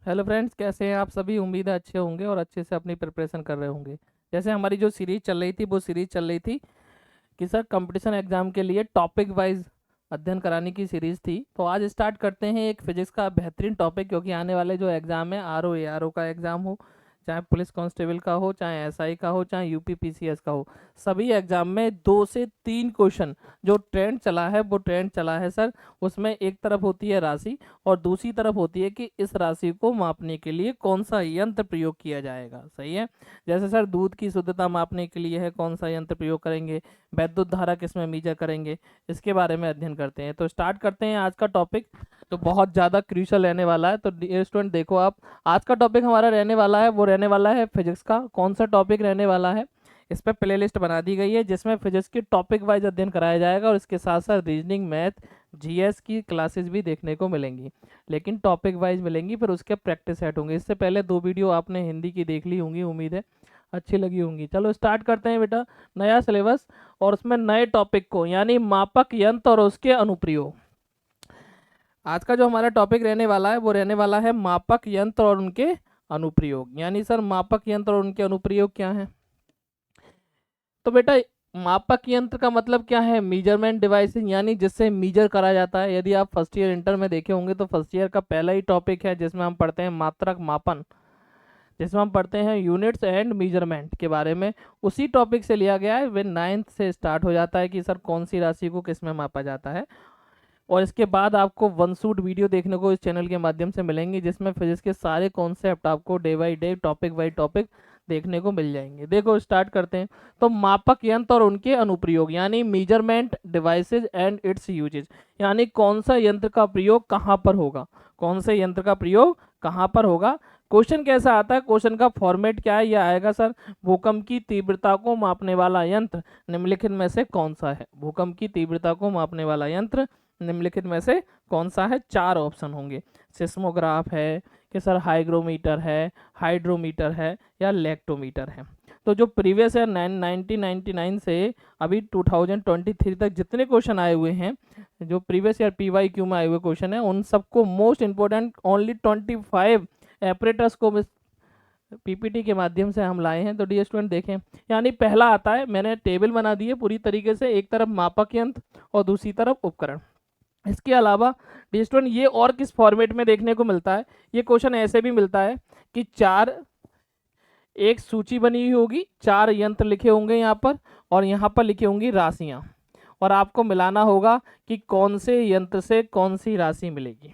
Hello friends, कैसे हैं आप सभी। उम्मीद है अच्छे होंगे और अच्छे से अपनी प्रिपरेशन कर रहे होंगे। जैसे हमारी जो सीरीज चल रही थी वो सीरीज चल रही थी कि सर कंपटीशन एग्जाम के लिए टॉपिक वाइज अध्ययन कराने की सीरीज थी। तो आज स्टार्ट करते हैं एक फिजिक्स का बेहतरीन टॉपिक, क्योंकि आने वाले जो एग्ज़ाम है आर ओ का एग्ज़ाम हो, चाहे पुलिस कांस्टेबल का हो, चाहे एसआई का हो, चाहे यूपी पीसीएस का हो, सभी एग्जाम में 2 से 3 क्वेश्चन जो ट्रेंड चला है वो ट्रेंड चला है सर। उसमें एक तरफ होती है राशि और दूसरी तरफ होती है कि इस राशि को मापने के लिए कौन सा यंत्र प्रयोग किया जाएगा। सही है। जैसे सर दूध की शुद्धता मापने के लिए है कौन सा यंत्र प्रयोग करेंगे, वैद्युत धारा किस में मीजर करेंगे, इसके बारे में अध्ययन करते हैं। तो स्टार्ट करते हैं आज का टॉपिक, तो बहुत ज़्यादा क्रूशियल रहने वाला है। तो स्टूडेंट देखो आप, आज का टॉपिक हमारा रहने वाला है वो रहने वाला है फिजिक्स का। कौन सा टॉपिक रहने वाला है, इस पर प्लेलिस्ट बना दी गई है जिसमें फिजिक्स की टॉपिक वाइज अध्ययन कराया जाएगा और इसके साथ साथ रीजनिंग, मैथ, जीएस की क्लासेस भी देखने को मिलेंगी, लेकिन टॉपिक वाइज मिलेंगी, फिर उसके प्रैक्टिस सेट होंगे। इससे पहले 2 वीडियो आपने हिंदी की देख ली होंगी, उम्मीद है अच्छी लगी होंगी। चलो स्टार्ट करते हैं बेटा, नया सिलेबस और उसमें नए टॉपिक को, यानी मापक यंत्र और उसके अनुप्रयोग। आज का जो हमारा टॉपिक रहने वाला है वो रहने वाला है मापक यंत्र और उनके अनुप्रयोग। यानी सर मापक यंत्र और उनके अनुप्रयोग क्या है। तो बेटा मापक यंत्र का मतलब क्या है, मीजरमेंट डिवाइसेस, यानी जिससे मीजर करा जाता है। यदि आप फर्स्ट ईयर इंटर में देखे होंगे तो फर्स्ट ईयर का पहला ही टॉपिक है जिसमें हम पढ़ते हैं मात्रक मापन, जिसमें हम पढ़ते हैं यूनिट्स एंड मेजरमेंट के बारे में। उसी टॉपिक से लिया गया है। वे 9th से स्टार्ट हो जाता है कि सर कौन सी राशि को किस में मापा जाता है। और इसके बाद आपको वन शूट वीडियो देखने को इस चैनल के माध्यम से मिलेंगी जिसमें फिजिक्स के सारे कॉन्सेप्ट आपको day by day, topic by topic देखने को मिल जाएंगे। देखो स्टार्ट करते हैं। तो मापक यंत्र और उनके अनुप्रयोग, यानी measurement devices and its usages, यानी कौन सा यंत्र का प्रयोग कहाँ पर होगा, कौन से यंत्र का प्रयोग कहाँ पर होगा। क्वेश्चन कैसा आता है, क्वेश्चन का फॉर्मेट क्या है, यह आएगा सर भूकंप की तीव्रता को मापने वाला यंत्र निम्नलिखित में से कौन सा है। भूकंप की तीव्रता को मापने वाला यंत्र निम्नलिखित में से कौन सा है। 4 ऑप्शन होंगे, सिस्मोग्राफ है कि सर हाइग्रोमीटर है, हाइड्रोमीटर है या लेक्टोमीटर है। तो जो प्रीवियस ईयर 1999 से अभी 2023 तक जितने क्वेश्चन आए हुए हैं, जो प्रीवियस ईयर PYQ में आए हुए क्वेश्चन है, उन सबको मोस्ट इंपोर्टेंट ओनली 25 एपरेटस को पीपीटी के माध्यम से हम लाए हैं। तो डी स्टूडेंट देखें, यानी पहला आता है, मैंने टेबल बना दी है पूरी तरीके से, एक तरफ मापक यंत्र और दूसरी तरफ उपकरण। इसके अलावा डी स्टूडेंट ये और किस फॉर्मेट में देखने को मिलता है, ये क्वेश्चन ऐसे भी मिलता है कि एक सूची बनी हुई होगी, 4 यंत्र लिखे होंगे यहाँ पर और यहाँ पर लिखी होंगी राशियाँ, और आपको मिलाना होगा कि कौन से यंत्र से कौन सी राशि मिलेगी,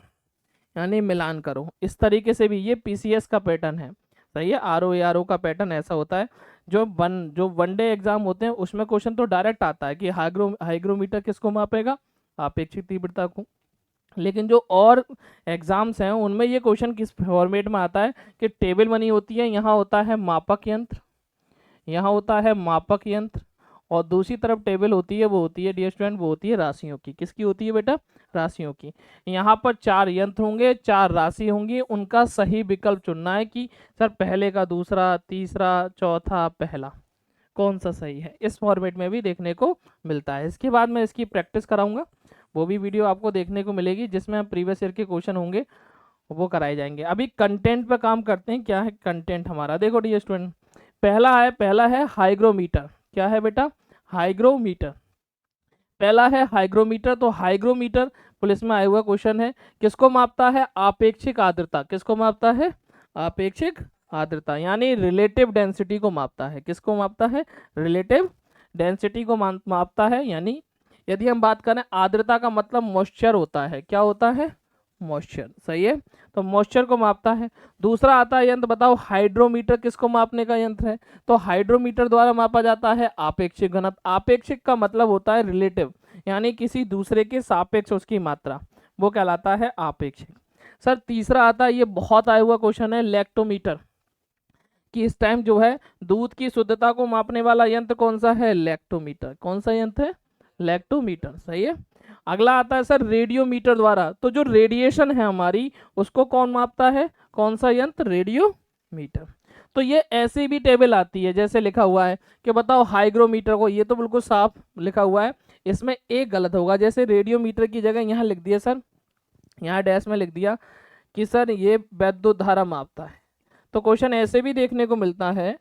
यानी मिलान करो। इस तरीके से भी ये पीसीएस का पैटर्न है। सही है। आरओ का पैटर्न ऐसा होता है। जो वनडे एग्जाम होते हैं उसमें क्वेश्चन तो डायरेक्ट आता है कि हाइग्रोमीटर किसको मापेगा, आपेक्षिक तीव्रता को। लेकिन जो और एग्जाम्स हैं उनमें ये क्वेश्चन किस फॉर्मेट में आता है कि टेबल बनी होती है, यहाँ होता है मापक यंत्र, यहाँ होता है मापक यंत्र, और दूसरी तरफ टेबल होती है, वो होती है डियर स्टूडेंट, वो होती है राशियों की। किसकी होती है बेटा, राशियों की। यहाँ पर 4 यंत्र होंगे, 4 राशि होंगी, उनका सही विकल्प चुनना है कि सर पहले का दूसरा, तीसरा, चौथा, पहला कौन सा सही है। इस फॉर्मेट में भी देखने को मिलता है। इसके बाद मैं इसकी प्रैक्टिस कराऊंगा, वो भी वीडियो आपको देखने को मिलेगी जिसमें प्रीवियस ईयर के क्वेश्चन होंगे वो कराए जाएंगे। अभी कंटेंट पे काम करते हैं। क्या है कंटेंट हमारा, देखो डियर स्टूडेंट, पहला है हाइग्रोमीटर। क्या है बेटा, हाइग्रोमीटर। पहला है हाइग्रोमीटर। तो हाइग्रोमीटर पुलिस में आया हुआ क्वेश्चन है, किसको मापता है, आपेक्षिक आर्द्रता। किसको मापता है, आपेक्षिक आर्द्रता, यानी रिलेटिव डेंसिटी को मापता है। किसको मापता है, रिलेटिव डेंसिटी को मापता है। यानी यदि हम बात करें आर्द्रता का मतलब मॉइस्चर होता है। क्या होता है, मॉइस्चर। सही है। तो मॉइस्चर को मापता है। दूसरा आता है यंत्र, बताओ हाइड्रोमीटर किसको मापने का यंत्र है। तो हाइड्रोमीटर द्वारा मापा जाता है आपेक्षिक घनत्व। आपेक्षिक का मतलब होता है रिलेटिव, यानी किसी दूसरे के सापेक्ष उसकी मात्रा, वो कहलाता है आपेक्षिक। सर तीसरा आता है, ये बहुत आया हुआ क्वेश्चन है, लैक्टोमीटर, कि इस टाइम जो है दूध की शुद्धता को मापने वाला यंत्र कौन सा है, लैक्टोमीटर। कौन सा यंत्र है, लैक्टोमीटर। सही है। अगला आता है सर रेडियोमीटर द्वारा। तो जो रेडिएशन है हमारी उसको कौन मापता है, कौन सा यंत्र, रेडियोमीटर। तो ये ऐसी भी टेबल आती है जैसे लिखा हुआ है कि बताओ हाइग्रोमीटर को, ये तो बिल्कुल साफ लिखा हुआ है, इसमें एक गलत होगा। जैसे रेडियोमीटर की जगह यहाँ लिख दिया सर, यहाँ डैश में लिख दिया कि सर ये वैद्युत धारा मापता है। तो क्वेश्चन ऐसे भी देखने को मिलता है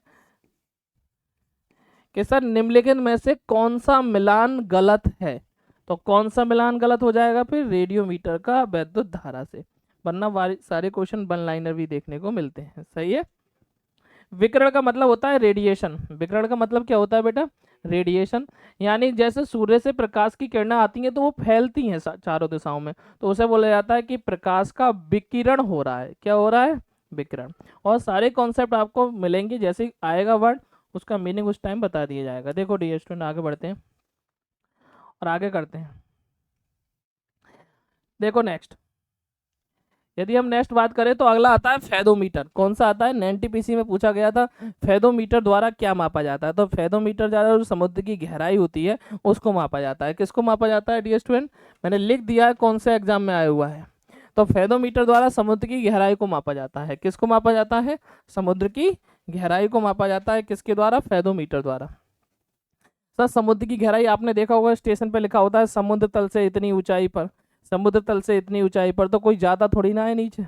कि सर निम्नलिखित में से कौन सा मिलान गलत है। तो कौन सा मिलान गलत हो जाएगा फिर, रेडियोमीटर का वैद्युत धारा से। वरना सारे क्वेश्चन वन लाइनर भी देखने को मिलते हैं। सही है। विकिरण का मतलब होता है रेडिएशन। विकिरण का मतलब क्या होता है बेटा, रेडिएशन। यानी जैसे सूर्य से प्रकाश की किरणें आती हैं तो वो फैलती हैं चारों दिशाओं में, तो उसे बोला जाता है कि प्रकाश का विकिरण हो रहा है। क्या हो रहा है, विकिरण। और सारे कॉन्सेप्ट आपको मिलेंगे, जैसे ही आएगा वर्ड उसका मीनिंग उस टाइम बता दिया जाएगा। देखो डियर स्टूडेंट, आगे बढ़ते हैं और आगे करते हैं। देखो नेक्स्ट, यदि हम नेक्स्ट बात करें तो अगला आता है फेदोमीटर। कौन सा आता है, 90 में पूछा गया था फेदोमीटर द्वारा क्या मापा जाता है। तो फेदोमीटर द्वारा जो समुद्र की गहराई होती है उसको मापा जाता है। किसको मापा जाता है डियर स्टूडेंट, मैंने लिख दिया है कौन से एग्जाम में आया हुआ है। तो फेदोमीटर द्वारा समुद्र की गहराई को मापा जाता है। किसको मापा जाता है, समुद्र की गहराई को मापा जाता है। किसके द्वारा, फेदोमीटर द्वारा। सर समुद्र की गहराई आपने देखा होगा स्टेशन पे लिखा होता है समुद्र तल से इतनी ऊंचाई पर, समुद्र तल से इतनी ऊंचाई पर, तो कोई ज्यादा थोड़ी ना है नीचे।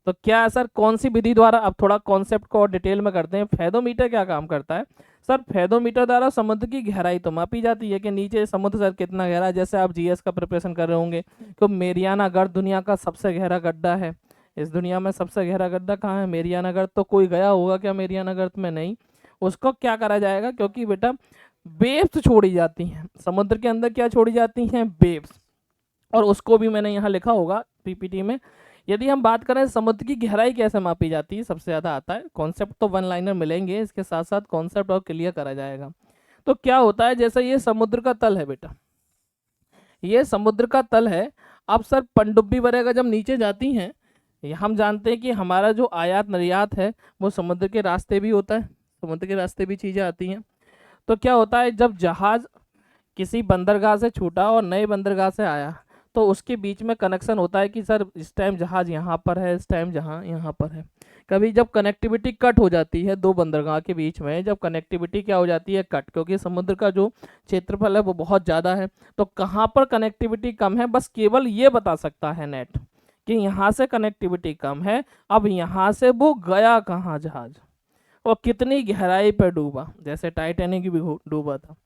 तो क्या सर कौन सी विधि द्वारा, अब थोड़ा कॉन्सेप्ट को और डिटेल में करते हैं। फेदोमीटर क्या काम करता है सर, फेदोमीटर द्वारा समुद्र की गहराई तो मापी जाती है कि नीचे समुद्र सर कितना गहरा है। जैसे आप जीएस का प्रिपरेशन कर रहे होंगे तो मेरियाना गर्त दुनिया का सबसे गहरा गड्ढा है। इस दुनिया में सबसे गहरा गड्ढा कहाँ है, मेरियाना गर्त। तो कोई गया होगा क्या मेरियाना गर्त में, नहीं। उसको क्या करा जाएगा, क्योंकि बेटा वेव्स छोड़ी जाती हैं समुद्र के अंदर, क्या छोड़ी जाती हैं, वेव्स। और उसको भी मैंने यहाँ लिखा होगा पीपीटी में। यदि हम बात करें समुद्र की गहराई कैसे मापी जाती है, सबसे ज़्यादा आता है कॉन्सेप्ट, तो वन लाइनर मिलेंगे, इसके साथ साथ कॉन्सेप्ट और क्लियर करा जाएगा। तो क्या होता है, जैसे ये समुद्र का तल है बेटा, ये समुद्र का तल है। अब सर पनडुब्बी वगैरह जब नीचे जाती हैं, हम जानते हैं कि हमारा जो आयात निर्यात है वो समुद्र के रास्ते भी होता है, समुद्र के रास्ते भी चीज़ें आती हैं। तो क्या होता है, जब जहाज किसी बंदरगाह से छूटा और नए बंदरगाह से आया तो उसके बीच में कनेक्शन होता है कि सर इस टाइम जहाज यहाँ पर है, इस टाइम जहाँ यहाँ पर है। कभी जब कनेक्टिविटी कट हो जाती है दो बंदरगाह के बीच में, जब कनेक्टिविटी क्या हो जाती है, कट, क्योंकि समुद्र का जो क्षेत्रफल है वो बहुत ज़्यादा है। तो कहाँ पर कनेक्टिविटी कम है, बस केवल ये बता सकता है नेट कि यहाँ से कनेक्टिविटी कम है। अब यहाँ से वो गया कहाँ जहाज, और कितनी गहराई पर डूबा, जैसे टाइटैनिक भी डूबा था,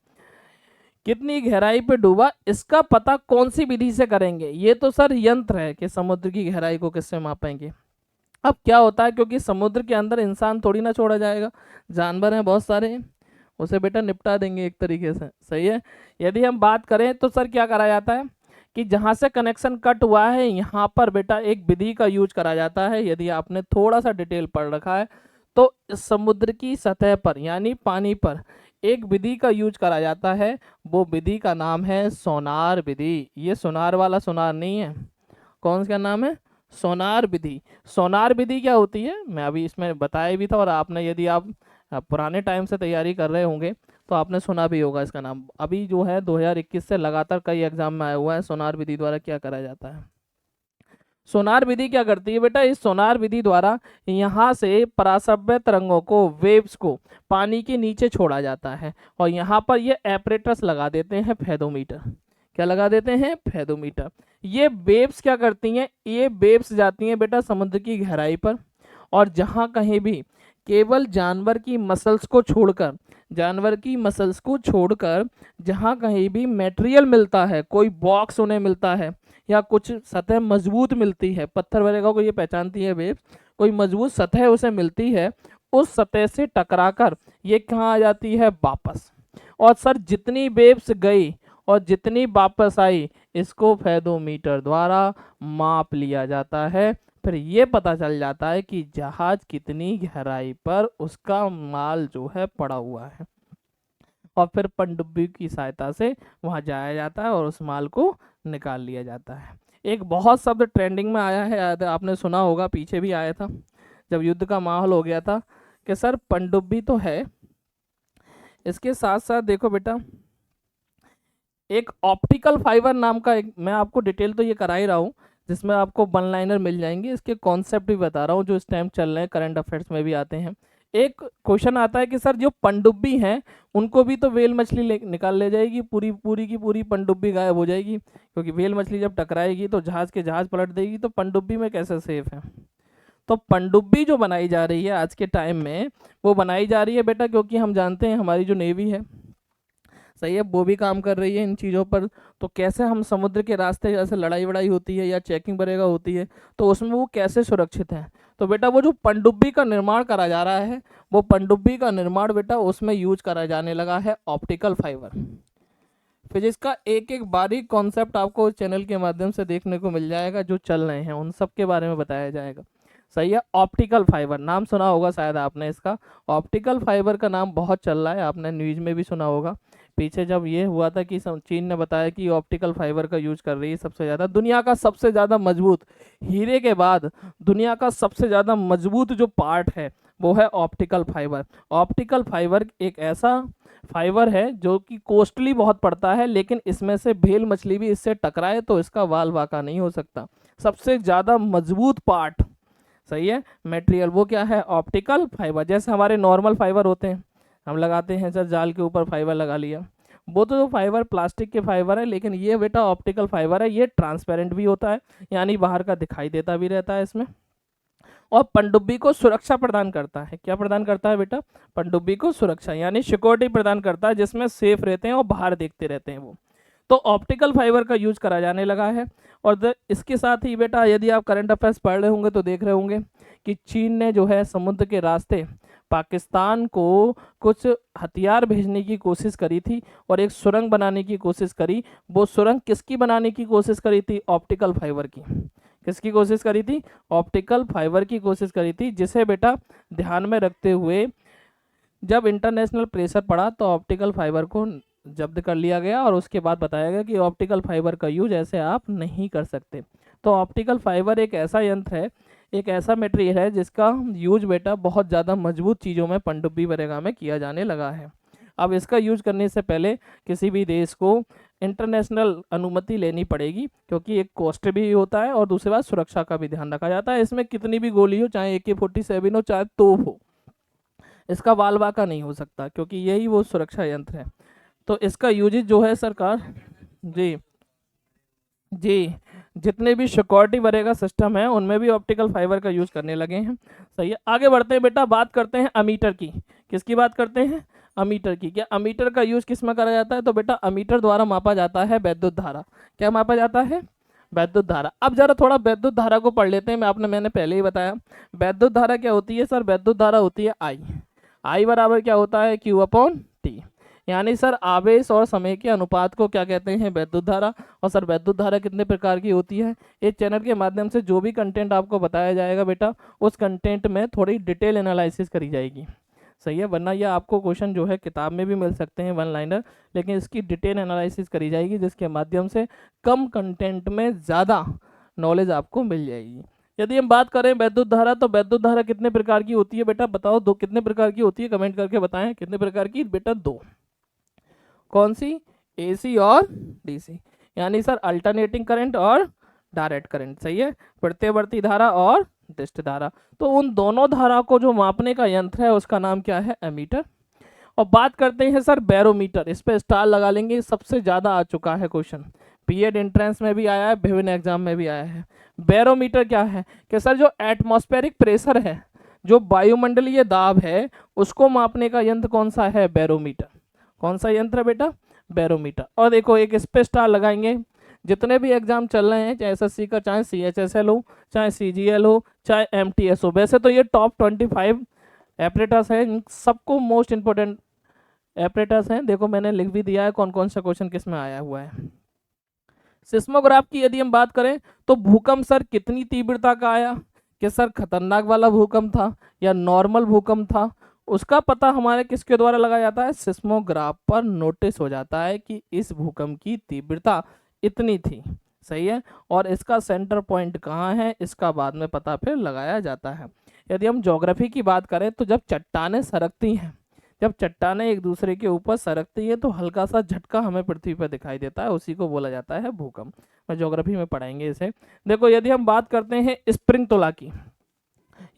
कितनी गहराई पे डूबा, इसका पता कौन सी विधि से करेंगे। ये तो सर यंत्र है कि समुद्र की गहराई को किससे मापेंगे। अब क्या होता है, क्योंकि समुद्र के अंदर इंसान थोड़ी ना छोड़ा जाएगा, जानवर हैं बहुत सारे, उसे बेटा निपटा देंगे एक तरीके से। सही है। यदि हम बात करें तो सर क्या करा जाता है कि जहाँ से कनेक्शन कट हुआ है यहाँ पर बेटा एक विधि का यूज करा जाता है। यदि आपने थोड़ा सा डिटेल पढ़ रखा है तो समुद्र की सतह पर यानी पानी पर एक विधि का यूज करा जाता है। वो विधि का नाम है सोनार विधि। ये सोनार वाला सोनार नहीं है, कौन सा नाम है, सोनार विधि। सोनार विधि क्या होती है मैं अभी इसमें बताया भी था, और आपने यदि आप पुराने टाइम से तैयारी कर रहे होंगे तो आपने सुना भी होगा इसका नाम। अभी जो है 2021 से लगातार कई एग्जाम में आया हुआ है सोनार विधि द्वारा क्या करा जाता है। सोनार विधि क्या करती है बेटा, इस सोनार विधि द्वारा यहाँ से परासव्य तरंगों को, वेव्स को पानी के नीचे छोड़ा जाता है, और यहाँ पर ये एपरेटस लगा देते हैं फेदोमीटर। क्या लगा देते हैं, फेदोमीटर। ये वेव्स क्या करती हैं, ये वेव्स जाती हैं बेटा समुद्र की गहराई पर, और जहाँ कहीं भी केवल जानवर की मसल्स को छोड़कर, जानवर की मसल्स को छोड़कर जहाँ कहीं भी मटेरियल मिलता है, कोई बॉक्स उन्हें मिलता है या कुछ सतह मजबूत मिलती है, पत्थर वगैरह को ये पहचानती है वेव्स, कोई मजबूत सतह उसे मिलती है, उस सतह से टकराकर ये कहाँ आ जाती है, वापस। और सर जितनी वेव्स गई और जितनी वापस आई इसको फेदोमीटर द्वारा माप लिया जाता है। फिर ये पता चल जाता है कि जहाज कितनी गहराई पर उसका माल जो है पड़ा हुआ है, और फिर पनडुब्बी की सहायता से वहां जाया जाता है और उस माल को निकाल लिया जाता है। एक बहुत शब्द ट्रेंडिंग में आया है, याद आपने सुना होगा, पीछे भी आया था जब युद्ध का माहौल हो गया था, कि सर पनडुब्बी तो है, इसके साथ साथ देखो बेटा एक ऑप्टिकल फाइबर नाम का एक, मैं आपको डिटेल तो ये करा ही रहा हूँ जिसमें आपको वन लाइनर मिल जाएंगे, इसके कॉन्सेप्ट भी बता रहा हूँ जो इस टाइम चल रहे हैं, करंट अफेयर्स में भी आते हैं। एक क्वेश्चन आता है कि सर जो पनडुब्बी हैं उनको भी तो वेल मछली निकाल ले जाएगी, पूरी पूरी की पूरी पनडुब्बी गायब हो जाएगी, क्योंकि व्हेल मछली जब टकराएगी तो जहाज के जहाज पलट देगी, तो पनडुब्बी में कैसे सेफ है। तो पनडुब्बी जो बनाई जा रही है आज के टाइम में, वो बनाई जा रही है बेटा क्योंकि हम जानते हैं हमारी जो नेवी है, सही है, वो भी काम कर रही है इन चीज़ों पर। तो कैसे हम समुद्र के रास्ते जैसे लड़ाई वड़ाई होती है या चेकिंग वगैरह होती है, तो उसमें वो कैसे सुरक्षित हैं। तो बेटा वो जो पनडुब्बी का निर्माण करा जा रहा है, वो पनडुब्बी का निर्माण बेटा उसमें यूज करा जाने लगा है ऑप्टिकल फाइबर। फिजिक्स का एक एक बारीक कॉन्सेप्ट आपको चैनल के माध्यम से देखने को मिल जाएगा, जो चल रहे हैं उन सब के बारे में बताया जाएगा। सही है, ऑप्टिकल फाइबर नाम सुना होगा शायद आपने इसका। ऑप्टिकल फाइबर का नाम बहुत चल रहा है, आपने न्यूज़ में भी सुना होगा। पीछे जब ये हुआ था कि चीन ने बताया कि ऑप्टिकल फाइबर का यूज कर रही है सबसे ज़्यादा, दुनिया का सबसे ज़्यादा मजबूत, हीरे के बाद दुनिया का सबसे ज़्यादा मजबूत जो पार्ट है वो है ऑप्टिकल फाइबर। ऑप्टिकल फाइबर एक ऐसा फाइबर है जो कि कॉस्टली बहुत पड़ता है, लेकिन इसमें से भेल मछली भी इससे टकराए तो इसका वाल वाका नहीं हो सकता। सबसे ज़्यादा मजबूत पार्ट, सही है, मटेरियल वो क्या है, ऑप्टिकल फाइबर। जैसे हमारे नॉर्मल फाइबर होते हैं, हम लगाते हैं सर जाल के ऊपर फाइबर लगा लिया, वो तो फाइबर प्लास्टिक के फाइबर है, लेकिन ये बेटा ऑप्टिकल फाइबर है, ये ट्रांसपेरेंट भी होता है, यानी बाहर का दिखाई देता भी रहता है इसमें, और पनडुब्बी को सुरक्षा प्रदान करता है। क्या प्रदान करता है बेटा, पनडुब्बी को सुरक्षा यानी सिक्योरिटी प्रदान करता है, जिसमें सेफ रहते हैं और बाहर देखते रहते हैं वो। तो ऑप्टिकल फाइबर का यूज करा जाने लगा है। और इसके साथ ही बेटा यदि आप करंट अफेयर्स पढ़ रहे होंगे तो देख रहे होंगे कि चीन ने जो है समुद्र के रास्ते पाकिस्तान को कुछ हथियार भेजने की कोशिश करी थी और एक सुरंग बनाने की कोशिश करी। वो सुरंग किसकी बनाने की कोशिश करी थी, ऑप्टिकल फाइबर की। किसकी कोशिश करी थी, ऑप्टिकल फाइबर की कोशिश करी थी, जिसे बेटा ध्यान में रखते हुए जब इंटरनेशनल प्रेशर पड़ा तो ऑप्टिकल फाइबर को जब्त कर लिया गया और उसके बाद बताया गया कि ऑप्टिकल फाइबर का यूज ऐसे आप नहीं कर सकते। तो ऑप्टिकल फाइबर एक ऐसा यंत्र है, एक ऐसा मटेरियल है जिसका यूज बेटा बहुत ज़्यादा मजबूत चीज़ों में, पनडुब्बी वगैरह में किया जाने लगा है। अब इसका यूज करने से पहले किसी भी देश को इंटरनेशनल अनुमति लेनी पड़ेगी, क्योंकि एक कॉस्ट भी होता है और दूसरी बात सुरक्षा का भी ध्यान रखा जाता है। इसमें कितनी भी गोली हो, चाहे AK-47 हो, चाहे तोप हो, इसका वाल वाका नहीं हो सकता, क्योंकि यही वो सुरक्षा यंत्र है। तो इसका यूजेज जो है सरकार जी जी जितने भी सिक्योरिटी वगैरह सिस्टम है उनमें भी ऑप्टिकल फाइबर का यूज करने लगे हैं। सही है, आगे बढ़ते हैं बेटा, बात करते हैं अमीटर की। किसकी बात करते हैं, अमीटर की। क्या अमीटर का यूज किस में करा जाता है, तो बेटा अमीटर द्वारा मापा जाता है वैद्युत धारा। क्या मापा जाता है, वैद्युत धारा। अब जरा थोड़ा वैद्युत धारा को पढ़ लेते हैं। मैंने पहले ही बताया वैद्युत धारा क्या होती है सर, वैद्युत धारा होती है आई बराबर क्या होता है, Q/T। यानी सर आवेश और समय के अनुपात को क्या कहते हैं, वैद्युत धारा। और सर वैद्युत धारा कितने प्रकार की होती है, इस चैनल के माध्यम से जो भी कंटेंट आपको बताया जाएगा बेटा, उस कंटेंट में थोड़ी डिटेल एनालिसिस करी जाएगी। सही है, वरना यह आपको क्वेश्चन जो है किताब में भी मिल सकते हैं वन लाइनर, लेकिन इसकी डिटेल एनालिसिस करी जाएगी, जिसके माध्यम से कम कंटेंट में ज़्यादा नॉलेज आपको मिल जाएगी। यदि हम बात करें वैद्युत धारा, तो वैद्युत धारा कितने प्रकार की होती है बेटा, बताओ दो, कितने प्रकार की होती है, कमेंट करके बताएं कितने प्रकार की बेटा, दो। कौन सी, AC और DC, यानी सर अल्टरनेटिंग करंट और डायरेक्ट करंट। सही है, प्रत्यवर्ती धारा और डिस्ट धारा। तो उन दोनों धारा को जो मापने का यंत्र है उसका नाम क्या है, एमीटर। और बात करते हैं सर बैरोमीटर, इस पे स्टार लगा लेंगे, सबसे ज़्यादा आ चुका है क्वेश्चन, बीएड एंट्रेंस में भी आया है, विभिन्न एग्जाम में भी आया है। बैरोमीटर क्या है कि सर जो एटमॉस्फेरिक प्रेशर है, जो वायुमंडलीय दाब है, उसको मापने का यंत्र कौन सा है, बैरोमीटर। कौन सा यंत्र है बेटा, बैरोमीटर। और देखो एक इस पे स्टार लगाएंगे, जितने भी एग्जाम चल रहे हैं, चाहे SSC का, चाहे CHSL हो, चाहे CGL हो, चाहे MTS हो, वैसे तो ये टॉप 25 एपरेटस है, इन सबको मोस्ट इंपोर्टेंट एपरेटस हैं। देखो मैंने लिख भी दिया है कौन कौन सा क्वेश्चन किस में आया हुआ है। सिस्मोग्राफ की यदि हम बात करें तो भूकंप सर कितनी तीव्रता का आया, कि सर खतरनाक वाला भूकंप था या नॉर्मल भूकंप था, उसका पता हमारे किसके द्वारा लगाया जाता है, सिस्मोग्राफ पर नोटिस हो जाता है कि इस भूकंप की तीव्रता इतनी थी। सही है, और इसका सेंटर पॉइंट कहाँ है, इसका बाद में पता फिर लगाया जाता है। यदि हम ज्योग्राफी की बात करें तो जब चट्टानें सरकती हैं, जब चट्टानें एक दूसरे के ऊपर सरकती है तो हल्का सा झटका हमें पृथ्वी पर दिखाई देता है, उसी को बोला जाता है भूकंप। मैं ज्योग्राफी में पढ़ाएंगे इसे। देखो यदि हम बात करते हैं स्प्रिंग तुला की,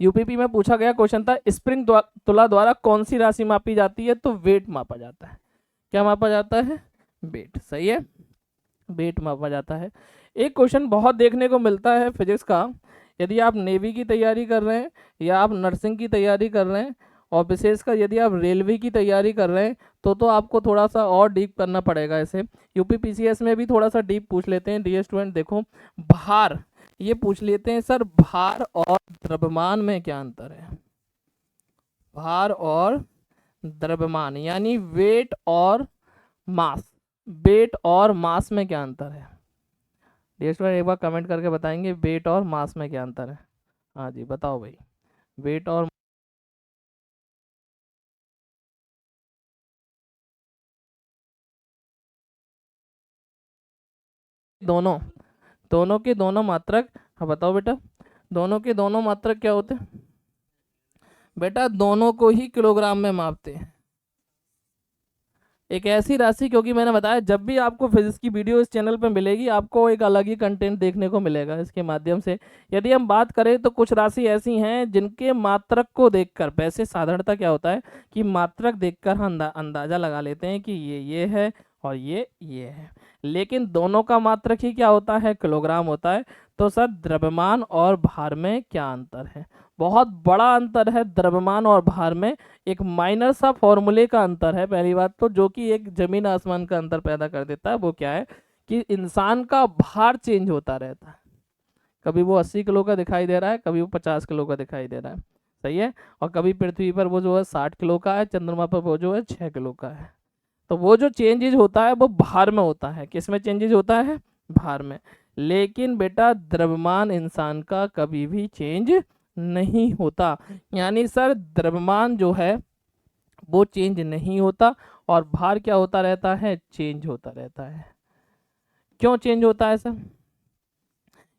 यूपीपी में पूछा गया क्वेश्चन था, स्प्रिंग तुला द्वारा कौन सी राशि मापी जाती है, तो वेट मापा जाता है। क्या मापा जाता है, वेट। सही है, वेट मापा जाता है। एक क्वेश्चन बहुत देखने को मिलता है फिजिक्स का, यदि आप नेवी की तैयारी कर रहे हैं या आप नर्सिंग की तैयारी कर रहे हैं और विशेषकर यदि आप रेलवे की तैयारी कर रहे हैं तो आपको थोड़ा सा और डीप करना पड़ेगा। ऐसे यूपीपीसीएस में भी थोड़ा सा डीप पूछ लेते हैं। डियर स्टूडेंट देखो, भार ये पूछ लेते हैं सर, भार और द्रव्यमान में क्या अंतर है? भार और द्रव्यमान यानी वेट और मास, वेट और मास में क्या अंतर है? डियर स्टूडेंट एक बार कमेंट करके बताएंगे वेट और मास में क्या अंतर है। हाँ जी बताओ भाई, वेट और दोनों, दोनों के दोनों मात्रक। हाँ बताओ बेटा, दोनों के दोनों मात्रक क्या होते हैं? बेटा दोनों को ही किलोग्राम में मापते हैं। एक ऐसी राशि, क्योंकि मैंने बताया जब भी आपको फिजिक्स की वीडियो इस चैनल पर मिलेगी आपको एक अलग ही कंटेंट देखने को मिलेगा इसके माध्यम से। यदि हम बात करें तो कुछ राशि ऐसी हैं जिनके मात्रक को देखकर, वैसे साधारणतः क्या होता है कि मात्रक देखकर हम अंदाजा लगा लेते हैं कि ये है और ये है, लेकिन दोनों का मात्रक ही क्या होता है? किलोग्राम होता है। तो सर द्रव्यमान और भार में क्या अंतर है? बहुत बड़ा अंतर है द्रव्यमान और भार में। एक माइनर सा फॉर्मूले का अंतर है पहली बात तो, जो कि एक जमीन आसमान का अंतर पैदा कर देता है। वो क्या है कि इंसान का भार चेंज होता रहता है, कभी वो 80 किलो का दिखाई दे रहा है, कभी वो 50 किलो का दिखाई दे रहा है, सही है। और कभी पृथ्वी पर वो जो है 60 किलो का है, चंद्रमा पर वो जो है 6 किलो का है। तो वो जो चेंजेज होता है वो भार में होता है। किस में चेंजेज होता है? भार में। लेकिन बेटा द्रव्यमान इंसान का कभी भी चेंज नहीं होता, यानी सर द्रव्यमान जो है वो चेंज नहीं होता और भार क्या होता रहता है? चेंज होता रहता है। क्यों चेंज होता है सर?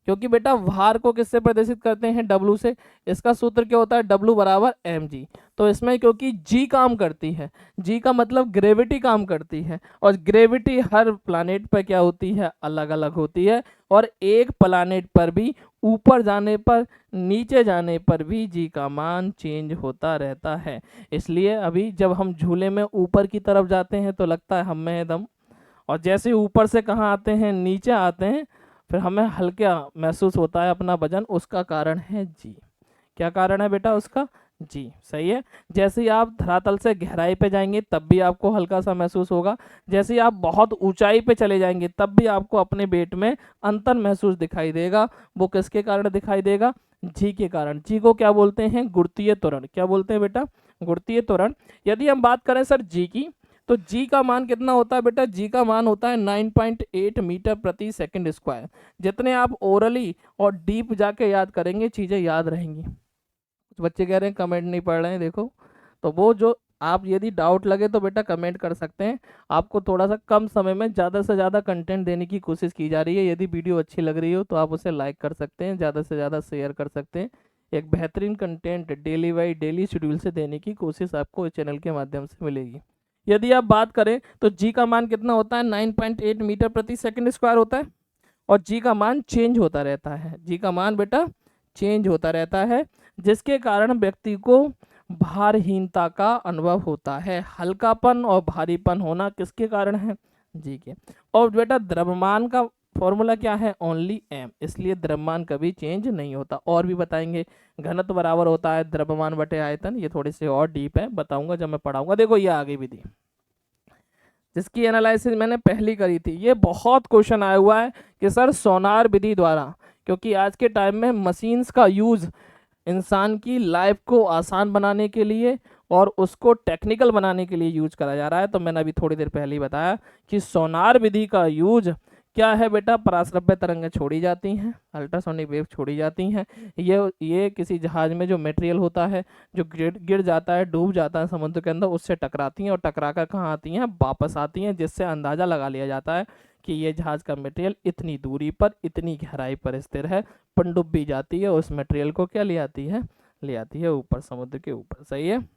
क्योंकि बेटा भार को किससे प्रदर्शित करते हैं? डब्लू से। इसका सूत्र क्या होता है? डब्लू बराबर एम जी। तो इसमें क्योंकि जी काम करती है, जी का मतलब ग्रेविटी काम करती है, और ग्रेविटी हर प्लानेट पर क्या होती है? अलग अलग होती है। और एक प्लानेट पर भी ऊपर जाने पर नीचे जाने पर भी जी का मान चेंज होता रहता है। इसलिए अभी जब हम झूले में ऊपर की तरफ जाते हैं तो लगता है हम में है दम, और जैसे ऊपर से कहाँ आते हैं? नीचे आते हैं, फिर हमें हल्का महसूस होता है अपना वजन। उसका कारण है जी। क्या कारण है बेटा उसका? जी, सही है। जैसे ही आप धरातल से गहराई पे जाएंगे तब भी आपको हल्का सा महसूस होगा, जैसे ही आप बहुत ऊंचाई पे चले जाएंगे तब भी आपको अपने वेट में अंतर महसूस दिखाई देगा। वो किसके कारण दिखाई देगा? जी के कारण। जी को क्या बोलते हैं? गुरुत्वीय त्वरण। क्या बोलते हैं बेटा? गुरुत्वीय त्वरण। यदि हम बात करें सर जी की, तो जी का मान कितना होता है बेटा? जी का मान होता है 9.8 मीटर प्रति सेकंड स्क्वायर। जितने आप ओरली और डीप जाके याद करेंगे चीज़ें याद रहेंगी। कुछ बच्चे कह रहे हैं कमेंट नहीं पढ़ रहे हैं, देखो तो वो जो आप यदि डाउट लगे तो बेटा कमेंट कर सकते हैं। आपको थोड़ा सा कम समय में ज़्यादा से ज़्यादा कंटेंट देने की कोशिश की जा रही है। यदि वीडियो अच्छी लग रही हो तो आप उसे लाइक कर सकते हैं, ज़्यादा से ज़्यादा शेयर कर सकते हैं। एक बेहतरीन content daily by daily schedule से देने की कोशिश आपको इस चैनल के माध्यम से मिलेगी। यदि आप बात करें तो जी का मान कितना होता है? 9.8 मीटर प्रति सेकंड स्क्वायर होता है, और जी का मान चेंज होता रहता है। जी का मान बेटा चेंज होता रहता है, जिसके कारण व्यक्ति को भारहीनता का अनुभव होता है। हल्कापन और भारीपन होना किसके कारण है? जी के। और बेटा द्रव्यमान का फॉर्मूला क्या है? ओनली एम, इसलिए द्रव्यमान कभी चेंज नहीं होता। और भी बताएंगे, घनत्व बराबर होता है द्रव्यमान बटे आयतन। ये थोड़ी सी और डीप है, बताऊंगा जब मैं पढ़ाऊंगा। देखो ये आगे विधि जिसकी एनालिसिस मैंने पहली करी थी, ये बहुत क्वेश्चन आया हुआ है कि सर सोनार विधि द्वारा, क्योंकि आज के टाइम में मशीन्स का यूज़ इंसान की लाइफ को आसान बनाने के लिए और उसको टेक्निकल बनाने के लिए यूज करा जा रहा है। तो मैंने अभी थोड़ी देर पहले ही बताया कि सोनार विधि का यूज क्या है बेटा? पराश्रव्य तरंगें छोड़ी जाती हैं, अल्ट्रासोनिक वेव छोड़ी जाती हैं। ये किसी जहाज में जो मटेरियल होता है जो गिर जाता है, डूब जाता है समुद्र के अंदर, उससे टकराती हैं और टकरा कर कहाँ आती हैं? वापस आती हैं, जिससे अंदाज़ा लगा लिया जाता है कि ये जहाज का मटेरियल इतनी दूरी पर इतनी गहराई पर स्थिर है। पनडुब्बी जाती है, उस मटेरियल को क्या ले आती है? ले आती है ऊपर, समुद्र के ऊपर, सही है।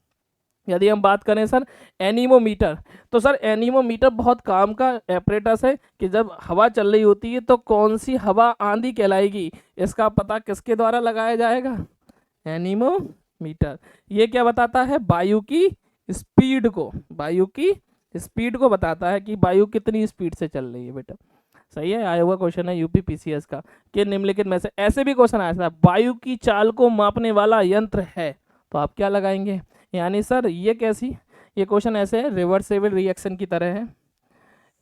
यदि हम बात करें सर एनीमोमीटर, तो सर एनीमोमीटर बहुत काम का एपरेटस है कि जब हवा चल रही होती है तो कौन सी हवा आंधी कहलाएगी, इसका पता किसके द्वारा लगाया जाएगा? एनीमोमीटर। ये क्या बताता है? वायु की स्पीड को, वायु की स्पीड को बताता है कि वायु कितनी स्पीड से चल रही है बेटा, सही है, आया हुआ क्वेश्चन है यूपी पीसीएस का कि निम्नलिखित में से, ऐसे भी क्वेश्चन आया था, वायु की चाल को मापने वाला यंत्र है, तो आप क्या लगाएंगे? यानी सर ये कैसी, ये क्वेश्चन ऐसे है रिवर्सेबल रिएक्शन की तरह है,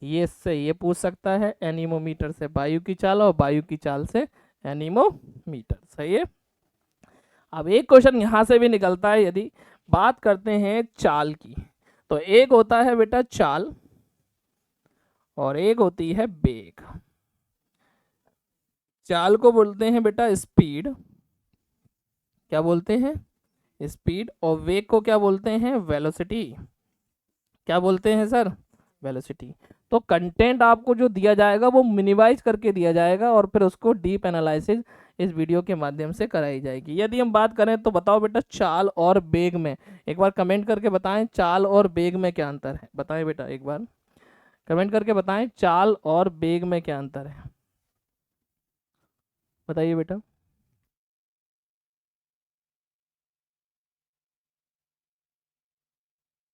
ये से ये पूछ सकता है एनीमोमीटर से वायु की चाल और वायु की चाल से एनीमोमीटर। सही है। अब एक क्वेश्चन यहां से भी निकलता है, यदि बात करते हैं चाल की, तो एक होता है बेटा चाल और एक होती है वेग। चाल को बोलते हैं बेटा स्पीड, क्या बोलते हैं? स्पीड। और वेग को क्या बोलते हैं? वेलोसिटी। क्या बोलते हैं सर? वेलोसिटी। तो कंटेंट आपको जो दिया जाएगा वो मिनिमाइज करके दिया जाएगा और फिर उसको डीप एनालिसिस इस वीडियो के माध्यम से कराई जाएगी। यदि हम बात करें तो बताओ बेटा चाल और वेग में, एक बार कमेंट करके बताएं चाल और वेग में क्या अंतर है, बताएं बेटा, एक बार कमेंट करके बताएं चाल और वेग में क्या अंतर है, बताइए बेटा।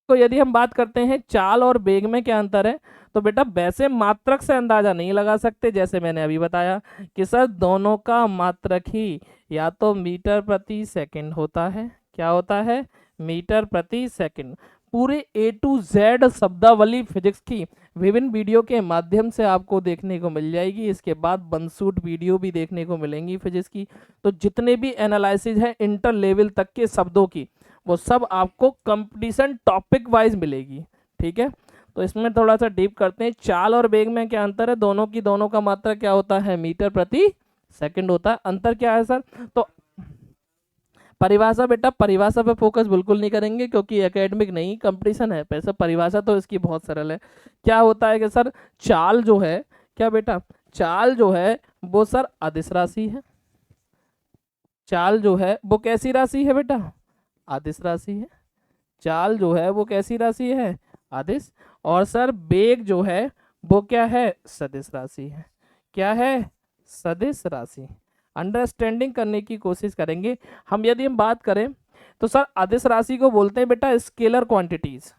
तो यदि हम बात करते हैं चाल और वेग में क्या अंतर है, तो बेटा वैसे मात्रक से अंदाजा नहीं लगा सकते, जैसे मैंने अभी बताया कि सर दोनों का मात्रक ही या तो मीटर प्रति सेकंड होता है, क्या होता है? मीटर प्रति सेकंड। पूरे ए टू जेड शब्दावली फिजिक्स की विभिन्न वीडियो के माध्यम से आपको देखने को मिल जाएगी। इसके बाद बंसूट वीडियो भी देखने को मिलेंगी फिजिक्स की। तो जितने भी एनालिसिस है इंटर लेवल तक के शब्दों की, वो सब आपको कंपटीशन टॉपिक वाइज मिलेगी। ठीक है, तो इसमें थोड़ा सा डीप करते हैं। चाल और वेग में क्या अंतर है? दोनों की दोनों का मात्रा क्या होता है? मीटर प्रति सेकंड होता है। अंतर क्या है सर? तो परिभाषा बेटा, परिभाषा पे फोकस बिल्कुल नहीं करेंगे क्योंकि एकेडमिक नहीं कंपटीशन है, पैसा परिभाषा तो इसकी बहुत सरल है। क्या होता है कि सर चाल जो है, क्या बेटा, चाल जो है वो सर अदिश राशि है। चाल जो है वो कैसी राशि है बेटा? अदिश राशि है। चाल जो है वो कैसी राशि है? अदिश। और सर वेग जो है वो क्या है? सदिश राशि है। क्या है? सदिश राशि। अंडरस्टैंडिंग करने की कोशिश करेंगे हम। यदि हम बात करें तो सर अदिश राशि को बोलते हैं बेटा स्केलर क्वांटिटीज।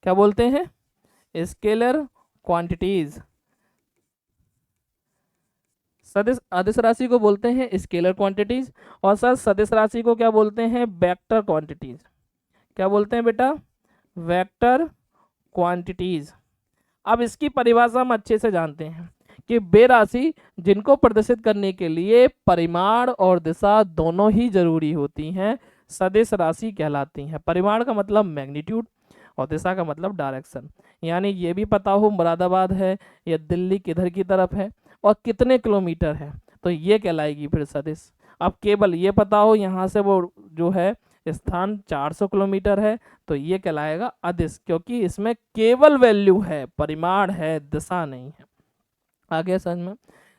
क्या बोलते हैं? Scalar quantities. सदिश अदिश राशि को बोलते हैं स्केलर क्वांटिटीज। और सर सदिश राशि को क्या बोलते हैं? Vector quantities. क्या बोलते हैं बेटा? Vector quantities. अब इसकी परिभाषा हम अच्छे से जानते हैं कि वे राशि जिनको प्रदर्शित करने के लिए परिमाण और दिशा दोनों ही जरूरी होती हैं, सदिश राशि कहलाती हैं। परिमाण का मतलब मैग्नीट्यूड और दिशा का मतलब डायरेक्शन। यानी ये भी पता हो मुरादाबाद है या दिल्ली किधर की तरफ है और कितने किलोमीटर है, तो ये कहलाएगी फिर सदिश। अब केवल ये पता हो यहाँ से वो जो है स्थान 400 किलोमीटर है, तो ये कहलाएगा अदिश, क्योंकि इसमें केवल वैल्यू है, परिमाण है, दिशा नहीं है। आगे समझ में?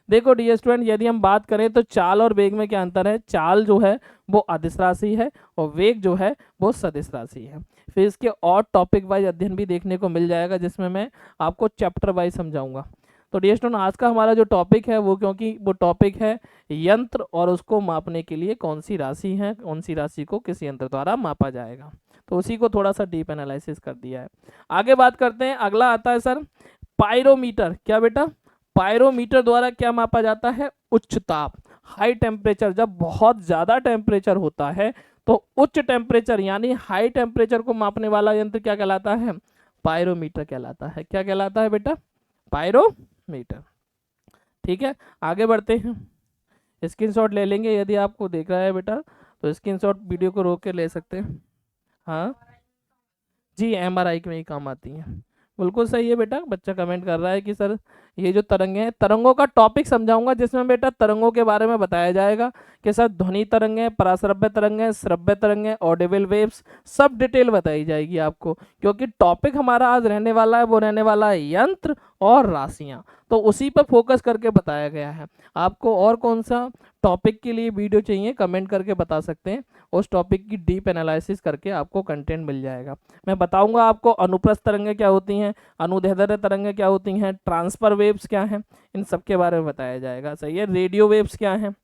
देखो डियर स्टूडेंट, यदि हम बात करें तो चाल और वेग में क्या अंतर है? चाल जो है वो अदिश राशि है और वेग जो है वो सदिश राशि है। फिर इसके और टॉपिक वाइज अध्ययन भी देखने को मिल जाएगा, जिसमें मैं आपको चैप्टर वाइज समझाऊंगा। तो डियर स्टूडेंट, आज का हमारा जो टॉपिक है वो, क्योंकि वो टॉपिक है यंत्र और उसको मापने के लिए कौन सी राशि है, कौन सी राशि को किस यंत्र द्वारा मापा जाएगा, तो उसी को थोड़ा सा डीप एनालिसिस कर दिया है। आगे बात करते हैं, अगला आता है सर पायरोमीटर। क्या बेटा? पायरोमीटर द्वारा क्या मापा जाता है? उच्च ताप, हाई टेम्परेचर। जब बहुत ज्यादा टेम्परेचर होता है तो उच्च टेम्परेचर यानी हाई टेम्परेचर को मापने वाला यंत्र क्या कहलाता है? पायरोमीटर कहलाता है। क्या कहलाता है बेटा? पायरोमीटर। ठीक है, आगे बढ़ते हैं। स्क्रीनशॉट ले लेंगे, यदि आपको देख रहा है बेटा तो स्क्रीनशॉट वीडियो को रोक के ले सकते हैं। हाँ जी, एमआरआई में ही काम आती है। बिल्कुल सही है बेटा, बच्चा कमेंट कर रहा है कि सर ये जो तरंगे हैं, तरंगों का टॉपिक समझाऊंगा, जिसमें बेटा तरंगों के बारे में बताया जाएगा कि सर ध्वनि तरंगे, पराश्रव्य तरंगे, श्रव्य तरंगे, ऑडिबल वेव्स, सब डिटेल बताई जाएगी आपको, क्योंकि टॉपिक हमारा आज रहने वाला है, वो रहने वाला है यंत्र और राशियाँ। तो उसी पर फोकस करके बताया गया है। आपको और कौन सा टॉपिक के लिए वीडियो चाहिए कमेंट करके बता सकते हैं, उस टॉपिक की डीप एनालिसिस करके आपको कंटेंट मिल जाएगा। मैं बताऊंगा आपको अनुप्रस्थ तरंगें क्या होती हैं, अनुदैर्ध्य तरंगें क्या होती हैं, ट्रांसफर वेव्स क्या हैं, इन सब के बारे में बताया जाएगा। सही है, रेडियो वेव्स क्या हैं,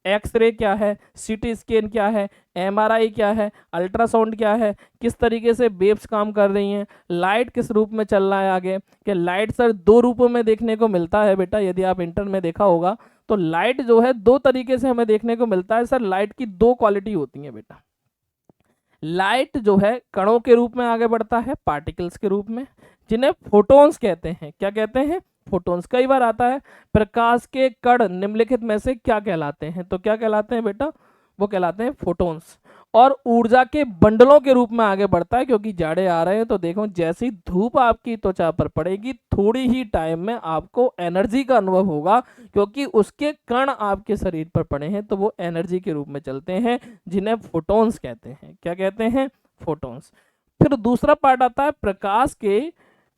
एक्सरे क्या है, सीटी स्कैन क्या है, एमआरआई क्या है, अल्ट्रासाउंड क्या है, किस तरीके से वेव्स काम कर रही हैं, लाइट किस रूप में चल रहा है आगे, कि लाइट सर दो रूपों में देखने को मिलता है बेटा, यदि आप इंटर में देखा होगा तो लाइट जो है दो तरीके से हमें देखने को मिलता है सर। लाइट की दो क्वालिटी होती है बेटा। लाइट जो है कणों के रूप में आगे बढ़ता है, पार्टिकल्स के रूप में, जिन्हें फोटॉन्स कहते हैं। क्या कहते हैं? फोटॉन्स। कई बार आता है प्रकाश के कण निम्नलिखित में से क्या कहलाते हैं, तो क्या कहलाते हैं बेटा? वो कहलाते हैं फोटॉन्स। और ऊर्जा के बंडलों के रूप में आगे बढ़ता है, क्योंकि जाड़े आ रहे हैं तो देखो जैसी धूप आपकी त्वचा पर पड़ेगी थोड़ी ही टाइम में आपको एनर्जी का अनुभव होगा, क्योंकि उसके कण आपके शरीर पर पड़े हैं, तो वो एनर्जी के रूप में चलते हैं, जिन्हें फोटॉन्स कहते हैं। क्या कहते हैं? फोटॉन्स। फिर दूसरा पार्ट आता है प्रकाश के।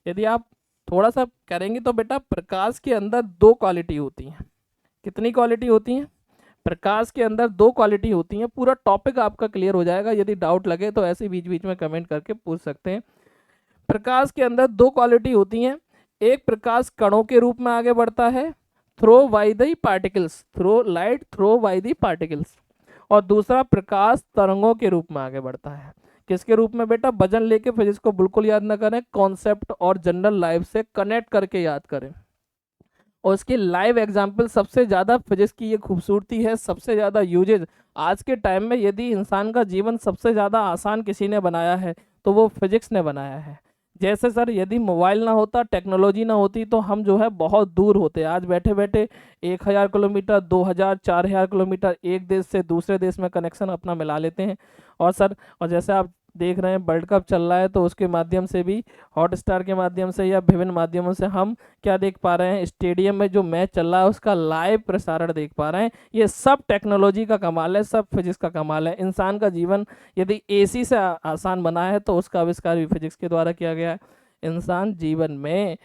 यदि आप थोड़ा सा करेंगे तो बेटा प्रकाश के अंदर दो क्वालिटी होती हैं। कितनी क्वालिटी होती हैं? प्रकाश के अंदर दो क्वालिटी होती हैं। पूरा टॉपिक आपका क्लियर हो जाएगा, यदि डाउट लगे तो ऐसे बीच बीच में कमेंट करके पूछ सकते हैं। प्रकाश के अंदर दो क्वालिटी होती हैं। एक प्रकाश कणों के रूप में आगे बढ़ता है, through by the particles, through light through by the particles. और दूसरा प्रकाश तरंगों के रूप में आगे बढ़ता है। किसके रूप में बेटा? वजन लेके फिजिक्स को बिल्कुल याद ना करें, कॉन्सेप्ट और जनरल लाइफ से कनेक्ट करके याद करें। और उसके लाइव एग्जाम्पल सबसे ज़्यादा फिजिक्स की ये खूबसूरती है, सबसे ज़्यादा यूजेज आज के टाइम में। यदि इंसान का जीवन सबसे ज़्यादा आसान किसी ने बनाया है तो वो फिजिक्स ने बनाया है। जैसे सर यदि मोबाइल ना होता, टेक्नोलॉजी ना होती, तो हम जो है बहुत दूर होते। आज बैठे बैठे 1000 किलोमीटर, 2000, 4000 किलोमीटर एक देश से दूसरे देश में कनेक्शन अपना मिला लेते हैं। और सर और जैसे आप देख रहे हैं वर्ल्ड कप चल रहा है, तो उसके माध्यम से भी, हॉटस्टार के माध्यम से या विभिन्न माध्यमों से हम क्या देख पा रहे हैं? स्टेडियम में जो मैच चल रहा है उसका लाइव प्रसारण देख पा रहे हैं। ये सब टेक्नोलॉजी का कमाल है, सब फिजिक्स का कमाल है। इंसान का जीवन यदि एसी से आसान बना है तो उसका आविष्कार भी फिजिक्स के द्वारा किया गया है। इंसान जीवन में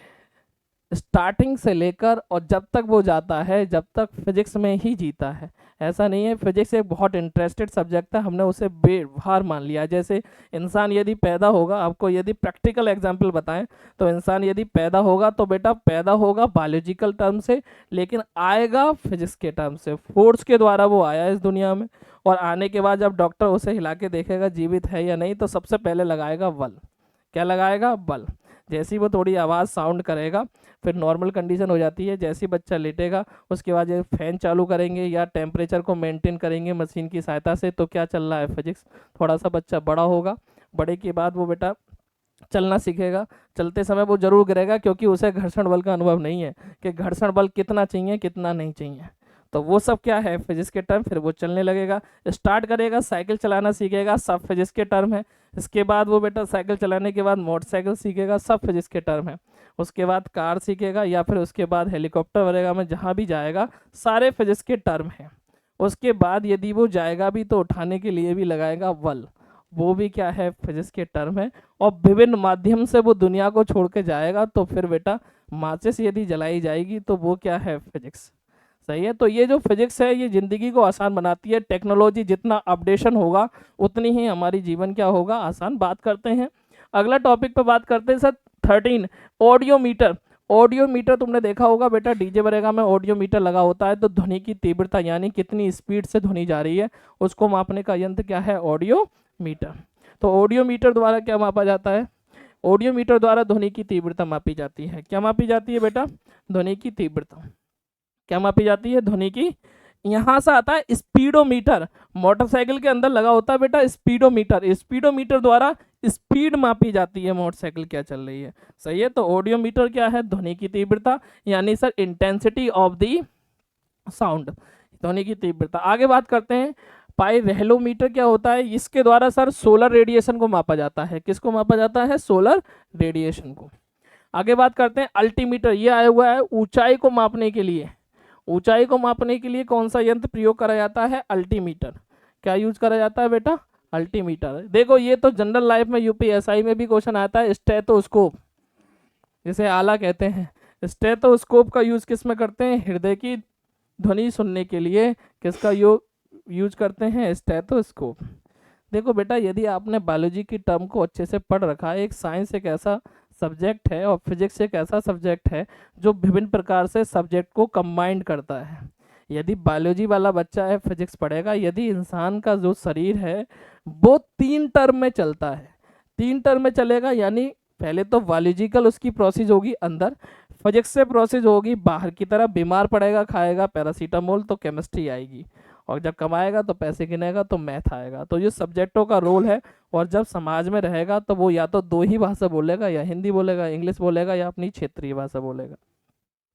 स्टार्टिंग से लेकर और जब तक वो जाता है, जब तक फिजिक्स में ही जीता है। ऐसा नहीं है, फिजिक्स एक बहुत इंटरेस्टेड सब्जेक्ट है, हमने उसे बेहार मान लिया। जैसे इंसान यदि पैदा होगा, आपको यदि प्रैक्टिकल एग्जांपल बताएं तो इंसान यदि पैदा होगा तो बेटा पैदा होगा बायोलॉजिकल टर्म से, लेकिन आएगा फिजिक्स के टर्म से। फोर्स के द्वारा वो आया इस दुनिया में, और आने के बाद जब डॉक्टर उसे हिला के देखेगा जीवित है या नहीं, तो सबसे पहले लगाएगा बल। क्या लगाएगा? बल। जैसी वो थोड़ी आवाज़ साउंड करेगा फिर नॉर्मल कंडीशन हो जाती है। जैसे ही बच्चा लेटेगा उसके बाद ये फैन चालू करेंगे या टेम्परेचर को मेंटेन करेंगे मशीन की सहायता से, तो क्या चल रहा है? फिजिक्स। थोड़ा सा बच्चा बड़ा होगा, बड़े के बाद वो बेटा चलना सीखेगा। चलते समय वो जरूर गिरेगा, क्योंकि उसे घर्षण बल का अनुभव नहीं है कि घर्षण बल कितना चाहिए कितना नहीं चाहिए। तो वो सब क्या है? फिजिक्स के टर्म। फिर वो चलने लगेगा, स्टार्ट करेगा, साइकिल चलाना सीखेगा, सब फिजिक्स के टर्म है। इसके बाद वो बेटा साइकिल चलाने के बाद मोटरसाइकिल सीखेगा, सब फिजिक्स के टर्म है। उसके बाद कार सीखेगा, या फिर उसके बाद हेलीकॉप्टर वगैरह में जहाँ भी जाएगा सारे फिजिक्स के टर्म हैं। उसके बाद यदि वो जाएगा भी तो उठाने के लिए भी लगाएगा बल, वो भी क्या है? फिजिक्स के टर्म है। और विभिन्न माध्यम से वो दुनिया को छोड़ के जाएगा, तो फिर बेटा माचिस यदि जलाई जाएगी तो वो क्या है? फिजिक्स। सही है। तो ये जो फिजिक्स है ये ज़िंदगी को आसान बनाती है। टेक्नोलॉजी जितना अपडेशन होगा उतनी ही हमारी जीवन क्या होगा? आसान। बात करते हैं अगला टॉपिक पे, बात करते हैं sir 13 audiometer. Audiometer तुमने देखा होगा बेटा, डीजे वगैरह में ऑडियो मीटर लगा होता है, तो ध्वनि की तीव्रता यानी कितनी स्पीड से ध्वनि जा रही है उसको मापने का यंत्र क्या है? Audiometer. तो ऑडियो मीटर द्वारा क्या मापा जाता है? ऑडियो मीटर द्वारा ध्वनि की तीव्रता मापी जाती है। क्या मापी जाती है बेटा? ध्वनि की तीव्रता। क्या मापी जाती है? ध्वनि की। यहाँ से आता है स्पीडोमीटर। मोटरसाइकिल के अंदर लगा होता है बेटा स्पीडोमीटर। स्पीडोमीटर द्वारा स्पीड मापी जाती है, मोटरसाइकिल क्या चल रही है। सही है। तो ऑडियोमीटर क्या है? ध्वनि की तीव्रता, यानी sir intensity of the sound, ध्वनि की तीव्रता। आगे बात करते हैं पाइरोमीटर क्या होता है? इसके द्वारा सर सोलर रेडिएशन को मापा जाता है। किसको मापा जाता है? सोलर रेडिएशन को। आगे बात करते हैं अल्टीमीटर। ये आया हुआ है ऊंचाई को मापने के लिए। ऊंचाई को मापने के लिए कौन सा यंत्र प्रयोग करा जाता है? अल्टीमीटर। क्या यूज करा जाता है बेटा? अल्टीमीटर। देखो ये तो जनरल लाइफ में यूपीएसआई में भी क्वेश्चन आता है। स्टेथोस्कोप, जिसे आला कहते हैं, स्टेथोस्कोप का यूज किस में करते हैं? हृदय की ध्वनि सुनने के लिए किसका यूज करते हैं? स्टेथोस्कोप। देखो बेटा यदि आपने बायोलॉजी की टर्म को अच्छे से पढ़ रखा है, एक साइंस एक ऐसा सब्जेक्ट है और फिजिक्स एक ऐसा सब्जेक्ट है जो विभिन्न प्रकार से सब्जेक्ट को कंबाइंड करता है। यदि बायोलॉजी वाला बच्चा है फिजिक्स पढ़ेगा। यदि इंसान का जो शरीर है वो 3 टर्म में चलता है, 3 टर्म में चलेगा, यानी पहले तो बायोलॉजिकल उसकी प्रोसेस होगी अंदर, फिजिक्स से प्रोसेस होगी बाहर की तरफ, बीमार पड़ेगा खाएगा पैरासीटामोल तो केमिस्ट्री आएगी, और जब कमाएगा तो पैसे गिनेगा तो मैथ आएगा। तो ये सब्जेक्टों का रोल है। और जब समाज में रहेगा तो वो या तो 2 ही भाषा बोलेगा, या हिंदी बोलेगा, इंग्लिश बोलेगा, या अपनी क्षेत्रीय भाषा बोलेगा।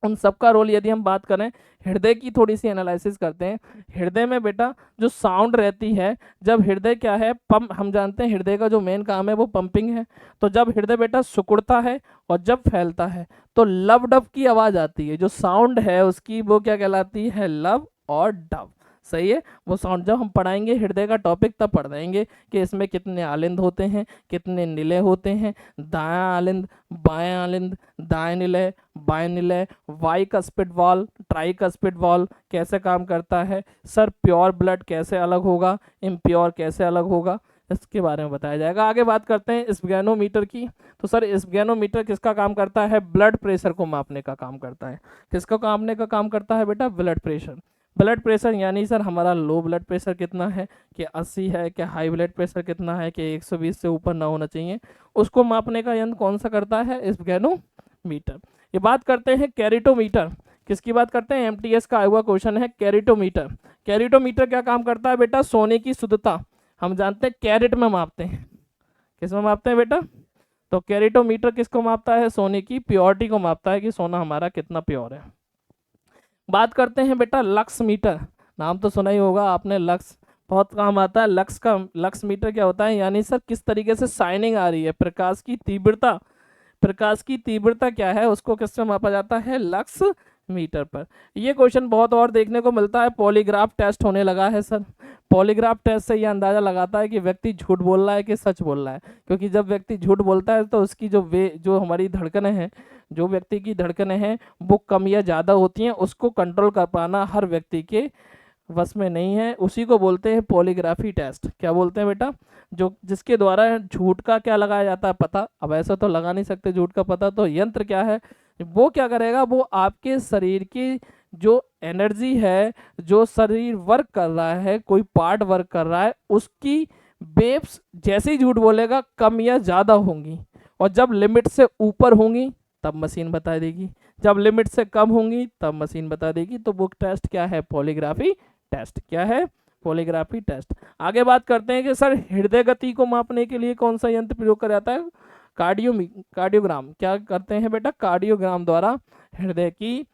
उन सबका रोल यदि हम बात करें, हृदय की थोड़ी सी एनालिसिस करते हैं। हृदय में बेटा जो साउंड रहती है, जब हृदय क्या है पंप, हम जानते हैं हृदय का जो मेन काम है वो पंपिंग है। तो जब हृदय बेटा सिकुड़ता है और जब फैलता है तो लब डब की आवाज आती है, जो साउंड है उसकी वो क्या कहलाती है, लब और डब। सही है। वो साउंड जब हम पढ़ाएंगे हृदय का टॉपिक तब पढ़ देंगे कि इसमें कितने आलिंद होते हैं, कितने निलय होते हैं, दायां आलिंद, बायां आलिंद, दाएं निलय, बाएं निलय, बाइकस्पिड वॉल, ट्राइकस्पिड वॉल कैसे काम करता है, सर प्योर ब्लड कैसे अलग होगा, इम्प्योर कैसे अलग होगा, इसके बारे में बताया जाएगा। आगे बात करते हैं स्फेगनोमीटर की। तो सर स्फेगनोमीटर किसका काम करता है, ब्लड प्रेशर को मापने का काम करता है। किसको मापने का काम करता है बेटा, ब्लड प्रेशर। ब्लड प्रेशर यानी सर हमारा लो ब्लड प्रेशर कितना है, कि 80 है, कि हाई ब्लड प्रेशर कितना है, कि 120 से ऊपर ना होना चाहिए, उसको मापने का यंत्र कौन सा करता है, स्फेगनोमीटर। ये बात करते हैं कैरिटोमीटर। किसकी बात करते हैं, एमटीएस का आया हुआ क्वेश्चन है कैरिटोमीटर। कैरिटोमीटर क्या काम करता है बेटा, सोने की शुद्धता हम जानते हैं कैरेट में मापते हैं। किस में मापते हैं बेटा, तो कैरिटोमीटर किसको मापता है, सोने की प्योरिटी को मापता है कि सोना हमारा कितना प्योर है। बात करते हैं बेटा लक्स मीटर। नाम तो सुना ही होगा आपने, लक्स बहुत काम आता है। लक्स मीटर क्या होता है, यानी सर किस तरीके से शाइनिंग आ रही है, प्रकाश की तीव्रता, प्रकाश की तीव्रता क्या है उसको किससे मापा जाता है, लक्स मीटर पर। ये क्वेश्चन बहुत और देखने को मिलता है, पॉलीग्राफ टेस्ट होने लगा है सर। पॉलीग्राफ टेस्ट से ये अंदाजा लगाता है कि व्यक्ति झूठ बोल रहा है कि सच बोल रहा है, क्योंकि जब व्यक्ति झूठ बोलता है तो उसकी जो हमारी धड़कनें हैं, जो व्यक्ति की धड़कनें हैं वो कम या ज़्यादा होती हैं, उसको कंट्रोल कर पाना हर व्यक्ति के बस में नहीं है। उसी को बोलते हैं पॉलीग्राफी टेस्ट। क्या बोलते हैं बेटा, जो जिसके द्वारा झूठ का क्या लगाया जाता है पता। अब ऐसा तो लगा नहीं सकते झूठ का पता, तो यंत्र क्या है, वो क्या करेगा, वो आपके शरीर की जो एनर्जी है, जो शरीर वर्क कर रहा है, कोई पार्ट वर्क कर रहा है, उसकी वेव्स जैसे ही झूठ बोलेगा कम या ज़्यादा होंगी, और जब लिमिट से ऊपर होंगी तब मशीन बता देगी, जब लिमिट से कम होंगी तब मशीन बता देगी। तो वो टेस्ट क्या है, पॉलीग्राफी टेस्ट। क्या है, पॉलीग्राफी टेस्ट। आगे बात करते हैं कि सर हृदय गति को मापने के लिए कौन सा यंत्र प्रयोग किया जाता है, कार्डियोग्राम। क्या करते हैं बेटा, कार्डियोग्राम द्वारा हृदय की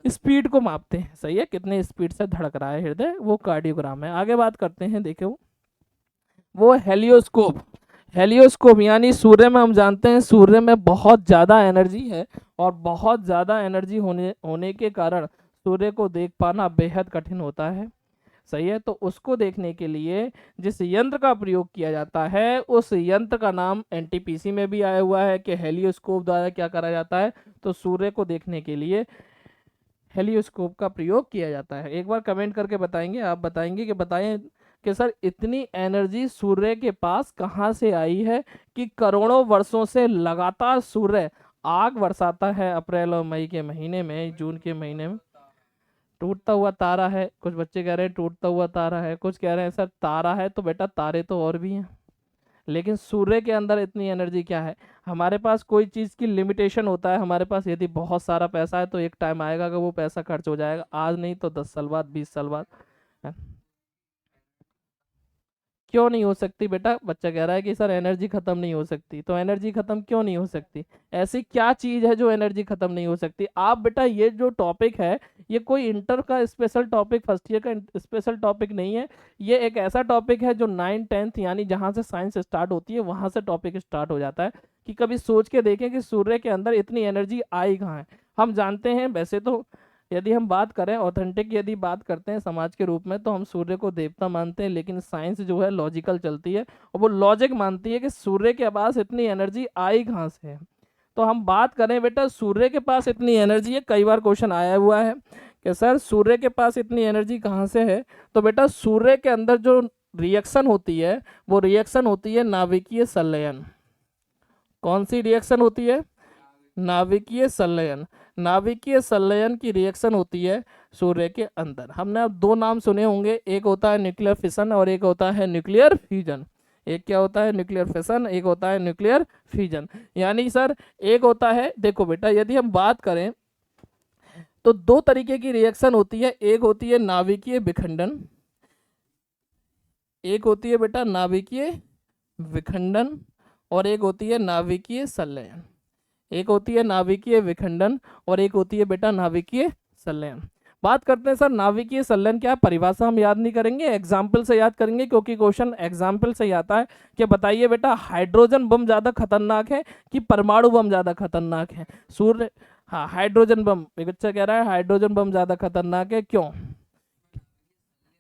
स्पीड को मापते हैं। सही है, कितने स्पीड से धड़क रहा है हृदय, वो कार्डियोग्राम है। आगे बात करते हैं, देखो वो हेलियोस्कोप। हेलियोस्कोप यानी सूर्य में, हम जानते हैं सूर्य में बहुत ज़्यादा एनर्जी है, और बहुत ज़्यादा एनर्जी होने के कारण सूर्य को देख पाना बेहद कठिन होता है। सही है, तो उसको देखने के लिए जिस यंत्र का प्रयोग किया जाता है उस यंत्र का नाम एनटीपीसी में भी आया हुआ है कि हेलियोस्कोप द्वारा क्या करा जाता है, तो सूर्य को देखने के लिए हेलियोस्कोप का प्रयोग किया जाता है। एक बार कमेंट करके बताएंगे, आप बताएंगे कि बताएं कि सर इतनी एनर्जी सूर्य के पास कहाँ से आई है कि करोड़ों वर्षों से लगातार सूर्य आग बरसाता है अप्रैल और मई के महीने में, जून के महीने में। टूटता हुआ तारा है, कुछ बच्चे कह रहे हैं टूटता हुआ तारा है, कुछ कह रहे हैं सर तारा है। तो बेटा तारे तो और भी हैं, लेकिन सूर्य के अंदर इतनी एनर्जी क्या है। हमारे पास कोई चीज़ की लिमिटेशन होता है, हमारे पास यदि बहुत सारा पैसा है तो एक टाइम आएगा कि वो पैसा खर्च हो जाएगा, आज नहीं तो 10 साल बाद, 20 साल बाद। क्यों नहीं हो सकती बेटा, बच्चा कह रहा है कि सर एनर्जी खत्म नहीं हो सकती, तो एनर्जी खत्म क्यों नहीं हो सकती, ऐसी क्या चीज है जो एनर्जी खत्म नहीं हो सकती। आप बेटा ये जो टॉपिक है ये कोई इंटर का स्पेशल टॉपिक, फर्स्ट ईयर का स्पेशल टॉपिक नहीं है, ये एक ऐसा टॉपिक है जो 9th-10th यानी जहाँ से साइंस स्टार्ट होती है वहाँ से टॉपिक स्टार्ट हो जाता है। कि कभी सोच के देखें कि सूर्य के अंदर इतनी एनर्जी आई कहाँ है। हम जानते हैं वैसे तो यदि हम बात करें ऑथेंटिक, यदि बात करते हैं समाज के रूप में, तो हम सूर्य को देवता मानते हैं, लेकिन साइंस जो है लॉजिकल चलती है और वो लॉजिक मानती है कि सूर्य के पास इतनी एनर्जी आई कहाँ से है। तो हम बात करें बेटा सूर्य के पास इतनी एनर्जी है, कई बार क्वेश्चन आया हुआ है कि सर सूर्य के पास इतनी एनर्जी कहाँ से है। तो बेटा सूर्य के अंदर जो रिएक्शन होती है वो रिएक्शन होती है नाभिकीय संलयन। कौन सी रिएक्शन होती है, नाभिकीय संलयन। नाभिकीय संलयन की रिएक्शन होती है सूर्य के अंदर। हमने अब दो नाम सुने होंगे, एक होता है न्यूक्लियर फिशन और एक होता है न्यूक्लियर फ्यूजन। एक क्या होता है न्यूक्लियर फिशन, एक होता है न्यूक्लियर फ्यूजन। यानी सर एक होता है, देखो बेटा यदि हम बात करें तो दो तरीके की रिएक्शन होती है, एक होती है नाभिकीय विखंडन, एक होती है बेटा नाभिकीय विखंडन और एक होती है नाभिकीय संलयन। एक होती है नाभिकीय विखंडन और एक होती है बेटा नाभिकीय संलयन। बात करते हैं सर नाभिकीय संलयन क्या है, परिभाषा हम याद नहीं करेंगे, एग्जाम्पल से याद करेंगे, क्योंकि क्वेश्चन एग्जाम्पल से ही आता है कि बताइए बेटा हाइड्रोजन बम ज़्यादा खतरनाक है कि परमाणु बम ज़्यादा खतरनाक है। सूर्य, हाँ हाइड्रोजन बम, एक बच्चा कह रहा है हाइड्रोजन बम ज़्यादा खतरनाक है, क्यों?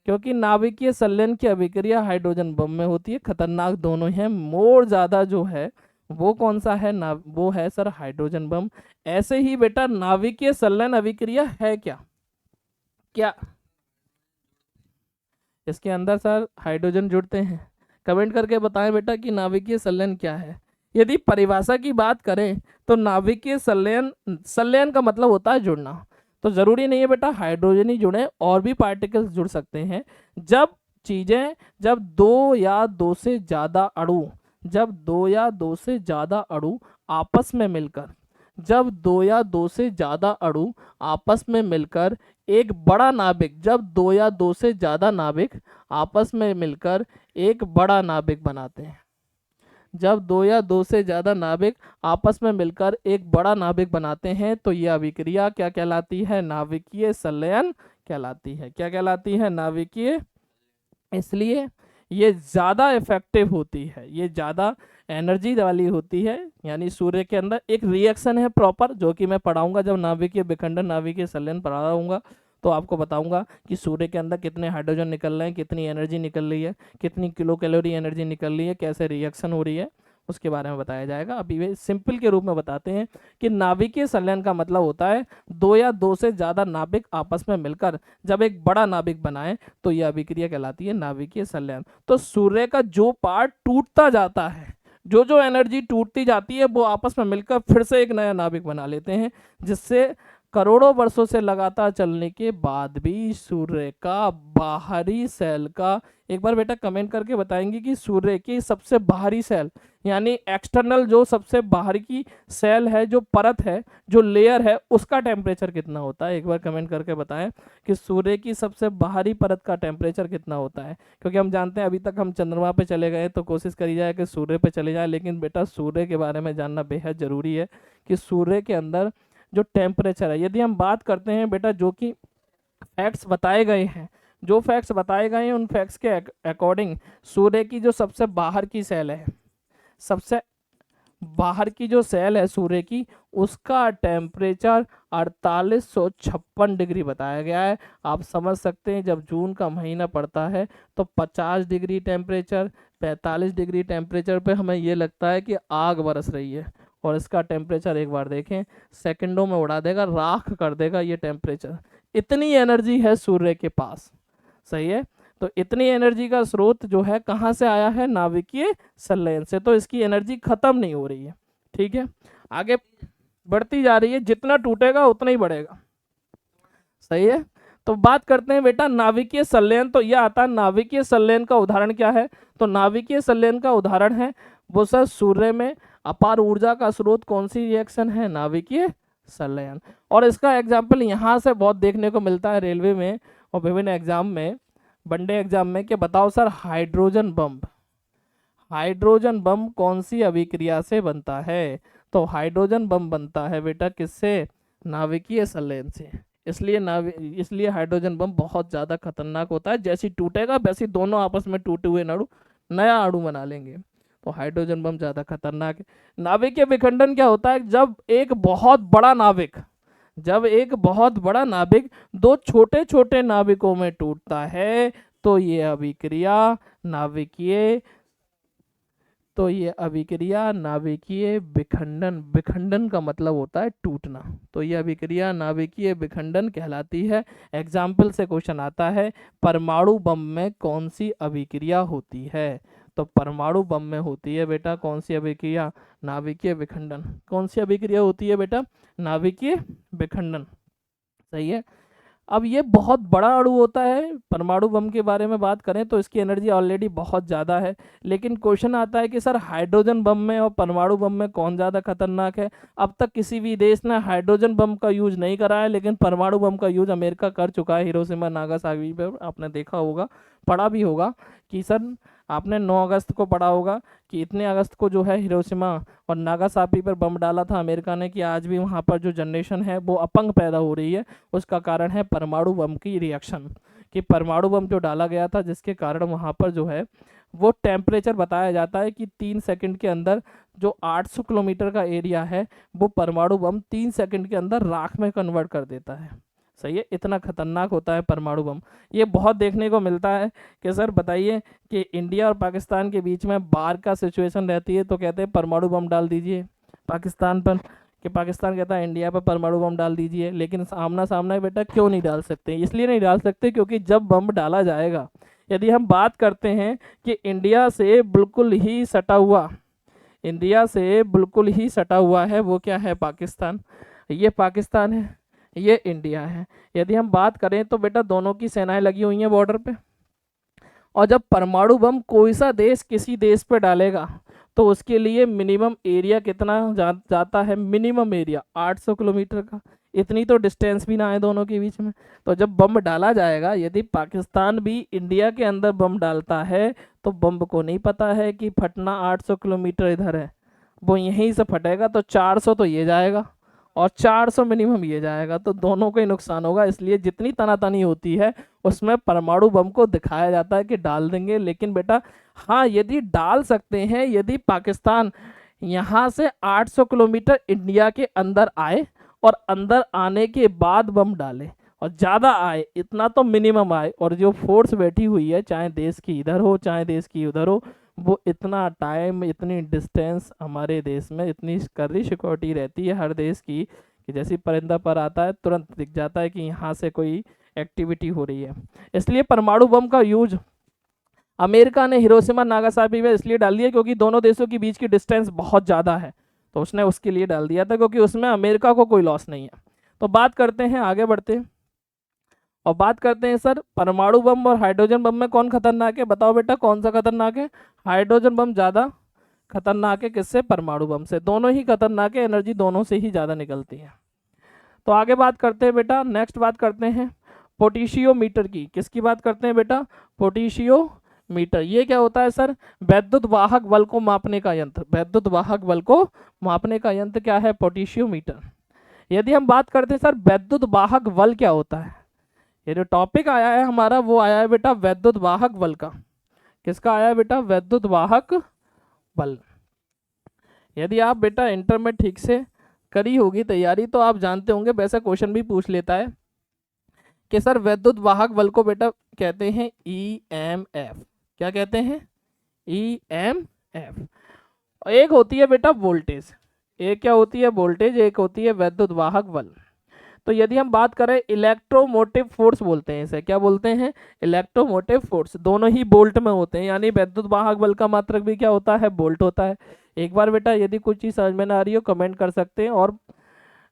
क्योंकि नाभिकीय संलयन की अभिक्रिया हाइड्रोजन बम में होती है, खतरनाक दोनों हैं, मोर ज़्यादा जो है वो कौन सा है ना, वो है सर हाइड्रोजन बम। ऐसे ही बेटा नाभिकीय संलयन अभिक्रिया है क्या, क्या इसके अंदर सर हाइड्रोजन जुड़ते हैं? कमेंट करके बताएं बेटा कि नाभिकीय संलयन क्या है। यदि परिभाषा की बात करें तो नाभिकीय संलयन, संलयन का मतलब होता है जुड़ना, तो जरूरी नहीं है बेटा हाइड्रोजन ही जुड़े, और भी पार्टिकल्स जुड़ सकते हैं। जब चीजें, जब दो या दो से ज्यादा अणु, जब दो या दो से ज्यादा अणु आपस में मिलकर, जब दो या दो से ज्यादा अणु आपस में मिलकर एक बड़ा नाभिक, जब दो या दो से ज्यादा नाभिक आपस में मिलकर एक बड़ा नाभिक बनाते हैं, जब दो या दो से ज्यादा नाभिक आपस में मिलकर एक बड़ा नाभिक बनाते हैं तो यह अभिक्रिया क्या कहलाती है, नाभिकीय संलयन कहलाती है। क्या कहलाती है, नाभिकीय। इसलिए ये ज़्यादा इफेक्टिव होती है, ये ज़्यादा एनर्जी वाली होती है। यानी सूर्य के अंदर एक रिएक्शन है प्रॉपर, जो कि मैं पढ़ाऊंगा जब नाभिकीय विखंडन नाभिकीय संलयन पढ़ाऊंगा, तो आपको बताऊंगा कि सूर्य के अंदर कितने हाइड्रोजन निकल रहे हैं, कितनी एनर्जी निकल रही है, कितनी किलो कैलोरी एनर्जी निकल रही है, कैसे रिएक्शन हो रही है, उसके बारे में बताया जाएगा। अभी वे सिंपल के रूप में बताते हैं कि नाभिकीय संलयन का मतलब होता है दो या दो से ज़्यादा नाभिक आपस में मिलकर जब एक बड़ा नाभिक बनाए तो यह अभिक्रिया कहलाती है नाभिकीय संलयन। तो सूर्य का जो पार्ट टूटता जाता है, जो जो एनर्जी टूटती जाती है वो आपस में मिलकर फिर से एक नया नाभिक बना लेते हैं, जिससे करोड़ों वर्षों से लगातार चलने के बाद भी सूर्य का बाहरी सेल का, एक बार बेटा कमेंट करके बताएंगे कि सूर्य की सबसे बाहरी सेल यानी एक्सटर्नल जो सबसे बाहर की सेल है, जो परत है, जो लेयर है, उसका टेम्परेचर कितना होता है। एक बार कमेंट करके बताएं कि सूर्य की सबसे बाहरी परत का टेम्परेचर कितना होता है। क्योंकि हम जानते हैं अभी तक हम चंद्रमा पे चले गए तो कोशिश करी जाए कि सूर्य पे चले जाए, लेकिन बेटा सूर्य के बारे में जानना बेहद ज़रूरी है कि सूर्य के अंदर जो टेम्परेचर है, यदि हम बात करते हैं बेटा जो कि फैक्ट्स बताए गए हैं, जो फैक्ट्स बताए गए हैं उन फैक्ट्स के अकॉर्डिंग सूर्य की जो सबसे बाहर की सेल है, सबसे बाहर की जो सेल है सूर्य की, उसका टेम्परेचर 4856 डिग्री बताया गया है। आप समझ सकते हैं जब जून का महीना पड़ता है तो 50 डिग्री टेम्परेचर, 45 डिग्री टेम्परेचर पे हमें ये लगता है कि आग बरस रही है, और इसका टेम्परेचर एक बार देखें सेकंडों में उड़ा देगा, राख कर देगा ये टेम्परेचर। इतनी एनर्जी है सूर्य के पास, सही है। तो इतनी एनर्जी का स्रोत जो है कहाँ से आया है, नाभिकीय संलयन से। तो इसकी एनर्जी खत्म नहीं हो रही है, ठीक है, आगे बढ़ती जा रही है, जितना टूटेगा उतना ही बढ़ेगा, सही है। तो बात करते हैं बेटा नाभिकीय संलयन, तो यह आता है नाभिकीय संलयन का उदाहरण क्या है। तो नाभिकीय संलयन का उदाहरण है वो सर सूर्य में अपार ऊर्जा का स्रोत कौन सी रिएक्शन है, नाभिकीय संलयन। और इसका एग्जाम्पल यहाँ से बहुत देखने को मिलता है रेलवे में और विभिन्न एग्जाम में, वनडे एग्जाम में, कि बताओ sir hydrogen bomb, hydrogen bomb कौन सी अभिक्रिया से बनता है। तो हाइड्रोजन बम बनता है बेटा किससे, नाभिकीय संलयन से। इसलिए हाइड्रोजन बम बहुत ज़्यादा खतरनाक होता है, जैसे टूटेगा वैसे दोनों आपस में टूटे हुए अणु नया अणु बना लेंगे। तो हाइड्रोजन बम ज़्यादा खतरनाक है। नाभिकीय विखंडन क्या होता है, जब एक बहुत बड़ा नाभिक, जब एक बहुत बड़ा नाभिक दो छोटे छोटे नाभिकों में टूटता है तो ये अभिक्रिया नाभिकीय, तो ये अभिक्रिया नाभिकीय विखंडन, विखंडन का मतलब होता है टूटना, तो ये अभिक्रिया नाभिकीय विखंडन कहलाती है। एग्जाम्पल से क्वेश्चन आता है परमाणु बम में कौन सी अभिक्रिया होती है। तो परमाणु बम में होती है बेटा कौन सी अभिक्रिया? नाभिकीय विखंडन। कौन सी अभिक्रिया होती है बेटा? नाभिकीय विखंडन। सही है। अब ये बहुत बड़ा अणु होता है। परमाणु बम के बारे में बात करें तो इसकी एनर्जी ऑलरेडी बहुत ज़्यादा है, लेकिन क्वेश्चन आता है कि सर हाइड्रोजन बम में और परमाणु बम में कौन ज़्यादा खतरनाक है? अब तक किसी भी देश ने हाइड्रोजन बम का यूज नहीं करा है, लेकिन परमाणु बम का यूज अमेरिका कर चुका है हिरोशिमा नागासाकी पर। आपने देखा होगा, पढ़ा भी होगा कि सर आपने 9 अगस्त को पढ़ा होगा कि इतने अगस्त को जो है हिरोशिमा और नागासाकी पर बम डाला था अमेरिका ने, कि आज भी वहाँ पर जो जनरेशन है वो अपंग पैदा हो रही है। उसका कारण है परमाणु बम की रिएक्शन, कि परमाणु बम जो डाला गया था जिसके कारण वहाँ पर जो है वो टेम्परेचर बताया जाता है कि 3 सेकंड के अंदर जो 800 किलोमीटर का एरिया है वो परमाणु बम 3 सेकंड के अंदर राख में कन्वर्ट कर देता है। सही है, इतना खतरनाक होता है परमाणु बम। ये बहुत देखने को मिलता है कि सर बताइए कि इंडिया और पाकिस्तान के बीच में बार का सिचुएशन रहती है तो कहते हैं परमाणु बम डाल दीजिए पाकिस्तान पर, कि पाकिस्तान कहता है इंडिया पर परमाणु बम डाल दीजिए, लेकिन आमना सामना बेटा क्यों नहीं डाल सकते? इसलिए नहीं डाल सकते क्योंकि जब बम डाला जाएगा, यदि हम बात करते हैं कि इंडिया से बिल्कुल ही सटा हुआ, इंडिया से बिल्कुल ही सटा हुआ है वो क्या है? पाकिस्तान। ये पाकिस्तान है, ये इंडिया है। यदि हम बात करें तो बेटा दोनों की सेनाएं लगी हुई हैं बॉर्डर पे, और जब परमाणु बम कोई सा देश किसी देश पे डालेगा तो उसके लिए मिनिमम एरिया कितना जाता है? मिनिमम एरिया 800 किलोमीटर का। इतनी तो डिस्टेंस भी ना है दोनों के बीच में। तो जब बम डाला जाएगा, यदि पाकिस्तान भी इंडिया के अंदर बम डालता है तो बम को नहीं पता है कि फटना 800 किलोमीटर इधर है, वो यहीं से फटेगा तो 400 तो ये जाएगा और 400 मिनिमम ये जाएगा, तो दोनों को ही नुकसान होगा। इसलिए जितनी तनातनी होती है उसमें परमाणु बम को दिखाया जाता है कि डाल देंगे। लेकिन बेटा हाँ, यदि डाल सकते हैं, यदि पाकिस्तान यहाँ से 800 किलोमीटर इंडिया के अंदर आए और अंदर आने के बाद बम डाले और ज़्यादा आए, इतना तो मिनिमम आए, और जो फोर्स बैठी हुई है चाहे देश की इधर हो चाहे देश की उधर हो, वो इतना टाइम इतनी डिस्टेंस हमारे देश में इतनी कड़ी सिक्योरिटी रहती है हर देश की कि जैसे परिंदा पर आता है तुरंत दिख जाता है कि यहाँ से कोई एक्टिविटी हो रही है। इसलिए परमाणु बम का यूज अमेरिका ने हिरोशिमा नागासाकी में इसलिए डाल दिया क्योंकि दोनों देशों के बीच की डिस्टेंस बहुत ज़्यादा है, तो उसने उसके लिए डाल दिया था क्योंकि उसमें अमेरिका को कोई लॉस नहीं है। तो बात करते हैं, आगे बढ़ते हैं और बात करते हैं सर परमाणु बम और हाइड्रोजन बम में कौन खतरनाक है? बताओ बेटा कौन सा खतरनाक है? हाइड्रोजन बम ज़्यादा खतरनाक है किससे? परमाणु बम से। दोनों ही खतरनाक है, एनर्जी दोनों से ही ज़्यादा निकलती है। तो आगे बात करते हैं बेटा, नेक्स्ट बात करते हैं पोटेशियोमीटर की। किसकी बात करते हैं बेटा? पोटेशियोमीटर। ये क्या होता है सर? वैद्युत वाहक बल को मापने का यंत्र। वैद्युत वाहक बल को मापने का यंत्र क्या है? पोटेशियोमीटर। यदि हम बात करते हैं सर वैद्युत वाहक बल क्या होता है, ये जो टॉपिक आया है हमारा वो आया है बेटा वैद्युत वाहक बल का। किसका आया है बेटा? वैद्युत वाहक बल। यदि आप बेटा इंटर में ठीक से करी होगी तैयारी तो आप जानते होंगे, वैसा क्वेश्चन भी पूछ लेता है कि सर वैद्युत वाहक बल को बेटा कहते हैं EMF। क्या कहते हैं? EMF। एक होती है बेटा वोल्टेज, एक क्या होती है? वोल्टेज। एक होती है वैद्युत वाहक बल। तो यदि हम बात करें इलेक्ट्रोमोटिव फोर्स बोलते हैं इसे, क्या बोलते हैं? Electromotive force. दोनों ही बोल्ट में होते हैं, यानी वैद्युत वाहक बल का मात्रक भी क्या होता है? बोल्ट होता है। एक बार बेटा यदि कुछ चीज़ समझ में ना आ रही हो कमेंट कर सकते हैं और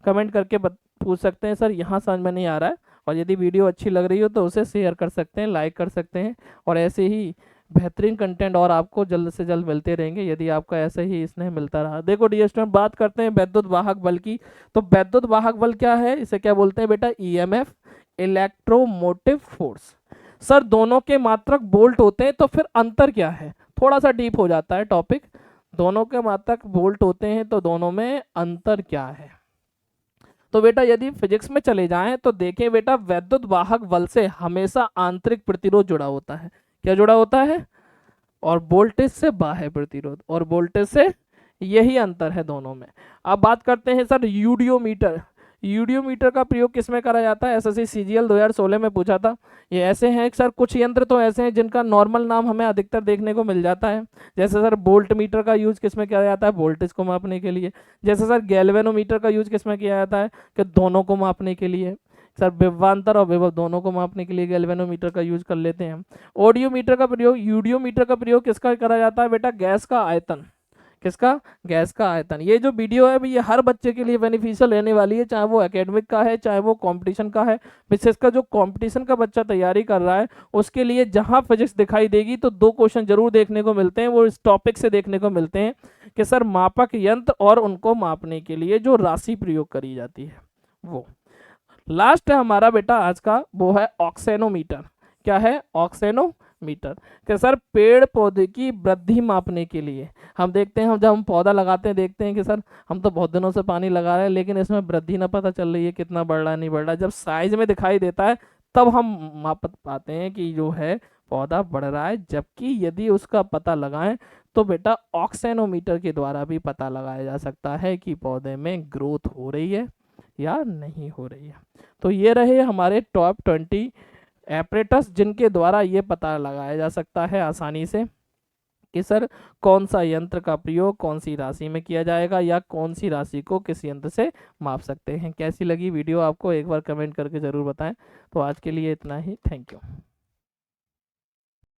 कमेंट करके पूछ सकते हैं सर यहाँ समझ में नहीं आ रहा है, और यदि वीडियो अच्छी लग रही हो तो उसे शेयर कर सकते हैं, लाइक कर सकते हैं, और ऐसे ही बेहतरीन कंटेंट और आपको जल्द से जल्द मिलते रहेंगे यदि आपका ऐसे ही स्नेह मिलता रहा। देखो डियर स्टूडेंट, बात करते हैं वैद्युत वाहक बल की। तो वैद्युत वाहक बल क्या है? इसे क्या बोलते हैं बेटा? EMF, electromotive force. सर दोनों के मात्रक बोल्ट होते हैं, तो फिर अंतर क्या है? थोड़ा सा डीप हो जाता है टॉपिक। दोनों के मात्रक बोल्ट होते हैं तो दोनों में अंतर क्या है? तो बेटा यदि फिजिक्स में चले जाएं तो देखें बेटा वैद्युत वाहक बल से हमेशा आंतरिक प्रतिरोध जुड़ा होता है। क्या जुड़ा होता है? और वोल्टेज से बाह्य प्रतिरोध, और वोल्टेज से, यही अंतर है दोनों में। अब बात करते हैं सर यूडियोमीटर। यूडियोमीटर का प्रयोग किसमें करा जाता है? SSC CGL 2016 में पूछा था। ये ऐसे हैं सर, कुछ यंत्र तो ऐसे हैं जिनका नॉर्मल नाम हमें अधिकतर देखने को मिल जाता है। जैसे सर वोल्ट मीटर का यूज किसमें किया जाता है? वोल्टेज को मापने के लिए। जैसे सर गैल्वेनोमीटर का यूज किसमें किया जाता है? कि दोनों को मापने के लिए। सर विभवांतर और विभव दोनों को मापने के लिए गैल्वेनोमीटर का यूज कर लेते हैं हम। ऑडियोमीटर का प्रयोग, यूडियोमीटर का प्रयोग किसका करा जाता है बेटा? गैस का आयतन। किसका? गैस का आयतन। ये जो वीडियो है ये हर बच्चे के लिए बेनिफिशियल रहने वाली है, चाहे वो एकेडमिक का है चाहे वो कंपटीशन का है। विशेषकर जो कंपटीशन का बच्चा तैयारी कर रहा है उसके लिए जहां फिजिक्स दिखाई देगी तो 2 क्वेश्चन जरूर देखने को मिलते हैं, वो इस टॉपिक से देखने को मिलते हैं कि सर मापक यंत्र और उनको मापने के लिए जो राशि प्रयोग करी जाती है वो। लास्ट है हमारा बेटा आज का, वो है ऑक्सेनोमीटर। क्या है? ऑक्सेनोमीटर। कि सर पेड़ पौधे की वृद्धि मापने के लिए हम देखते हैं, हम जब हम पौधा लगाते हैं देखते हैं कि सर हम तो बहुत दिनों से पानी लगा रहे हैं लेकिन इसमें वृद्धि ना पता चल रही है, कितना बढ़ रहा है नहीं बढ़ रहा है। जब साइज में दिखाई देता है तब हम माप पाते हैं कि जो है पौधा बढ़ रहा है। जबकि यदि उसका पता लगाएं तो बेटा ऑक्सेनोमीटर के द्वारा भी पता लगाया जा सकता है कि पौधे में ग्रोथ हो रही है या नहीं हो रही है। तो ये रहे हमारे टॉप 20 एपरेटस जिनके द्वारा ये पता लगाया जा सकता है आसानी से कि सर कौन सा यंत्र का प्रयोग कौन सी राशि में किया जाएगा या कौन सी राशि को किस यंत्र से माप सकते हैं। कैसी लगी वीडियो आपको एक बार कमेंट करके ज़रूर बताएं। तो आज के लिए इतना ही, थैंक यू।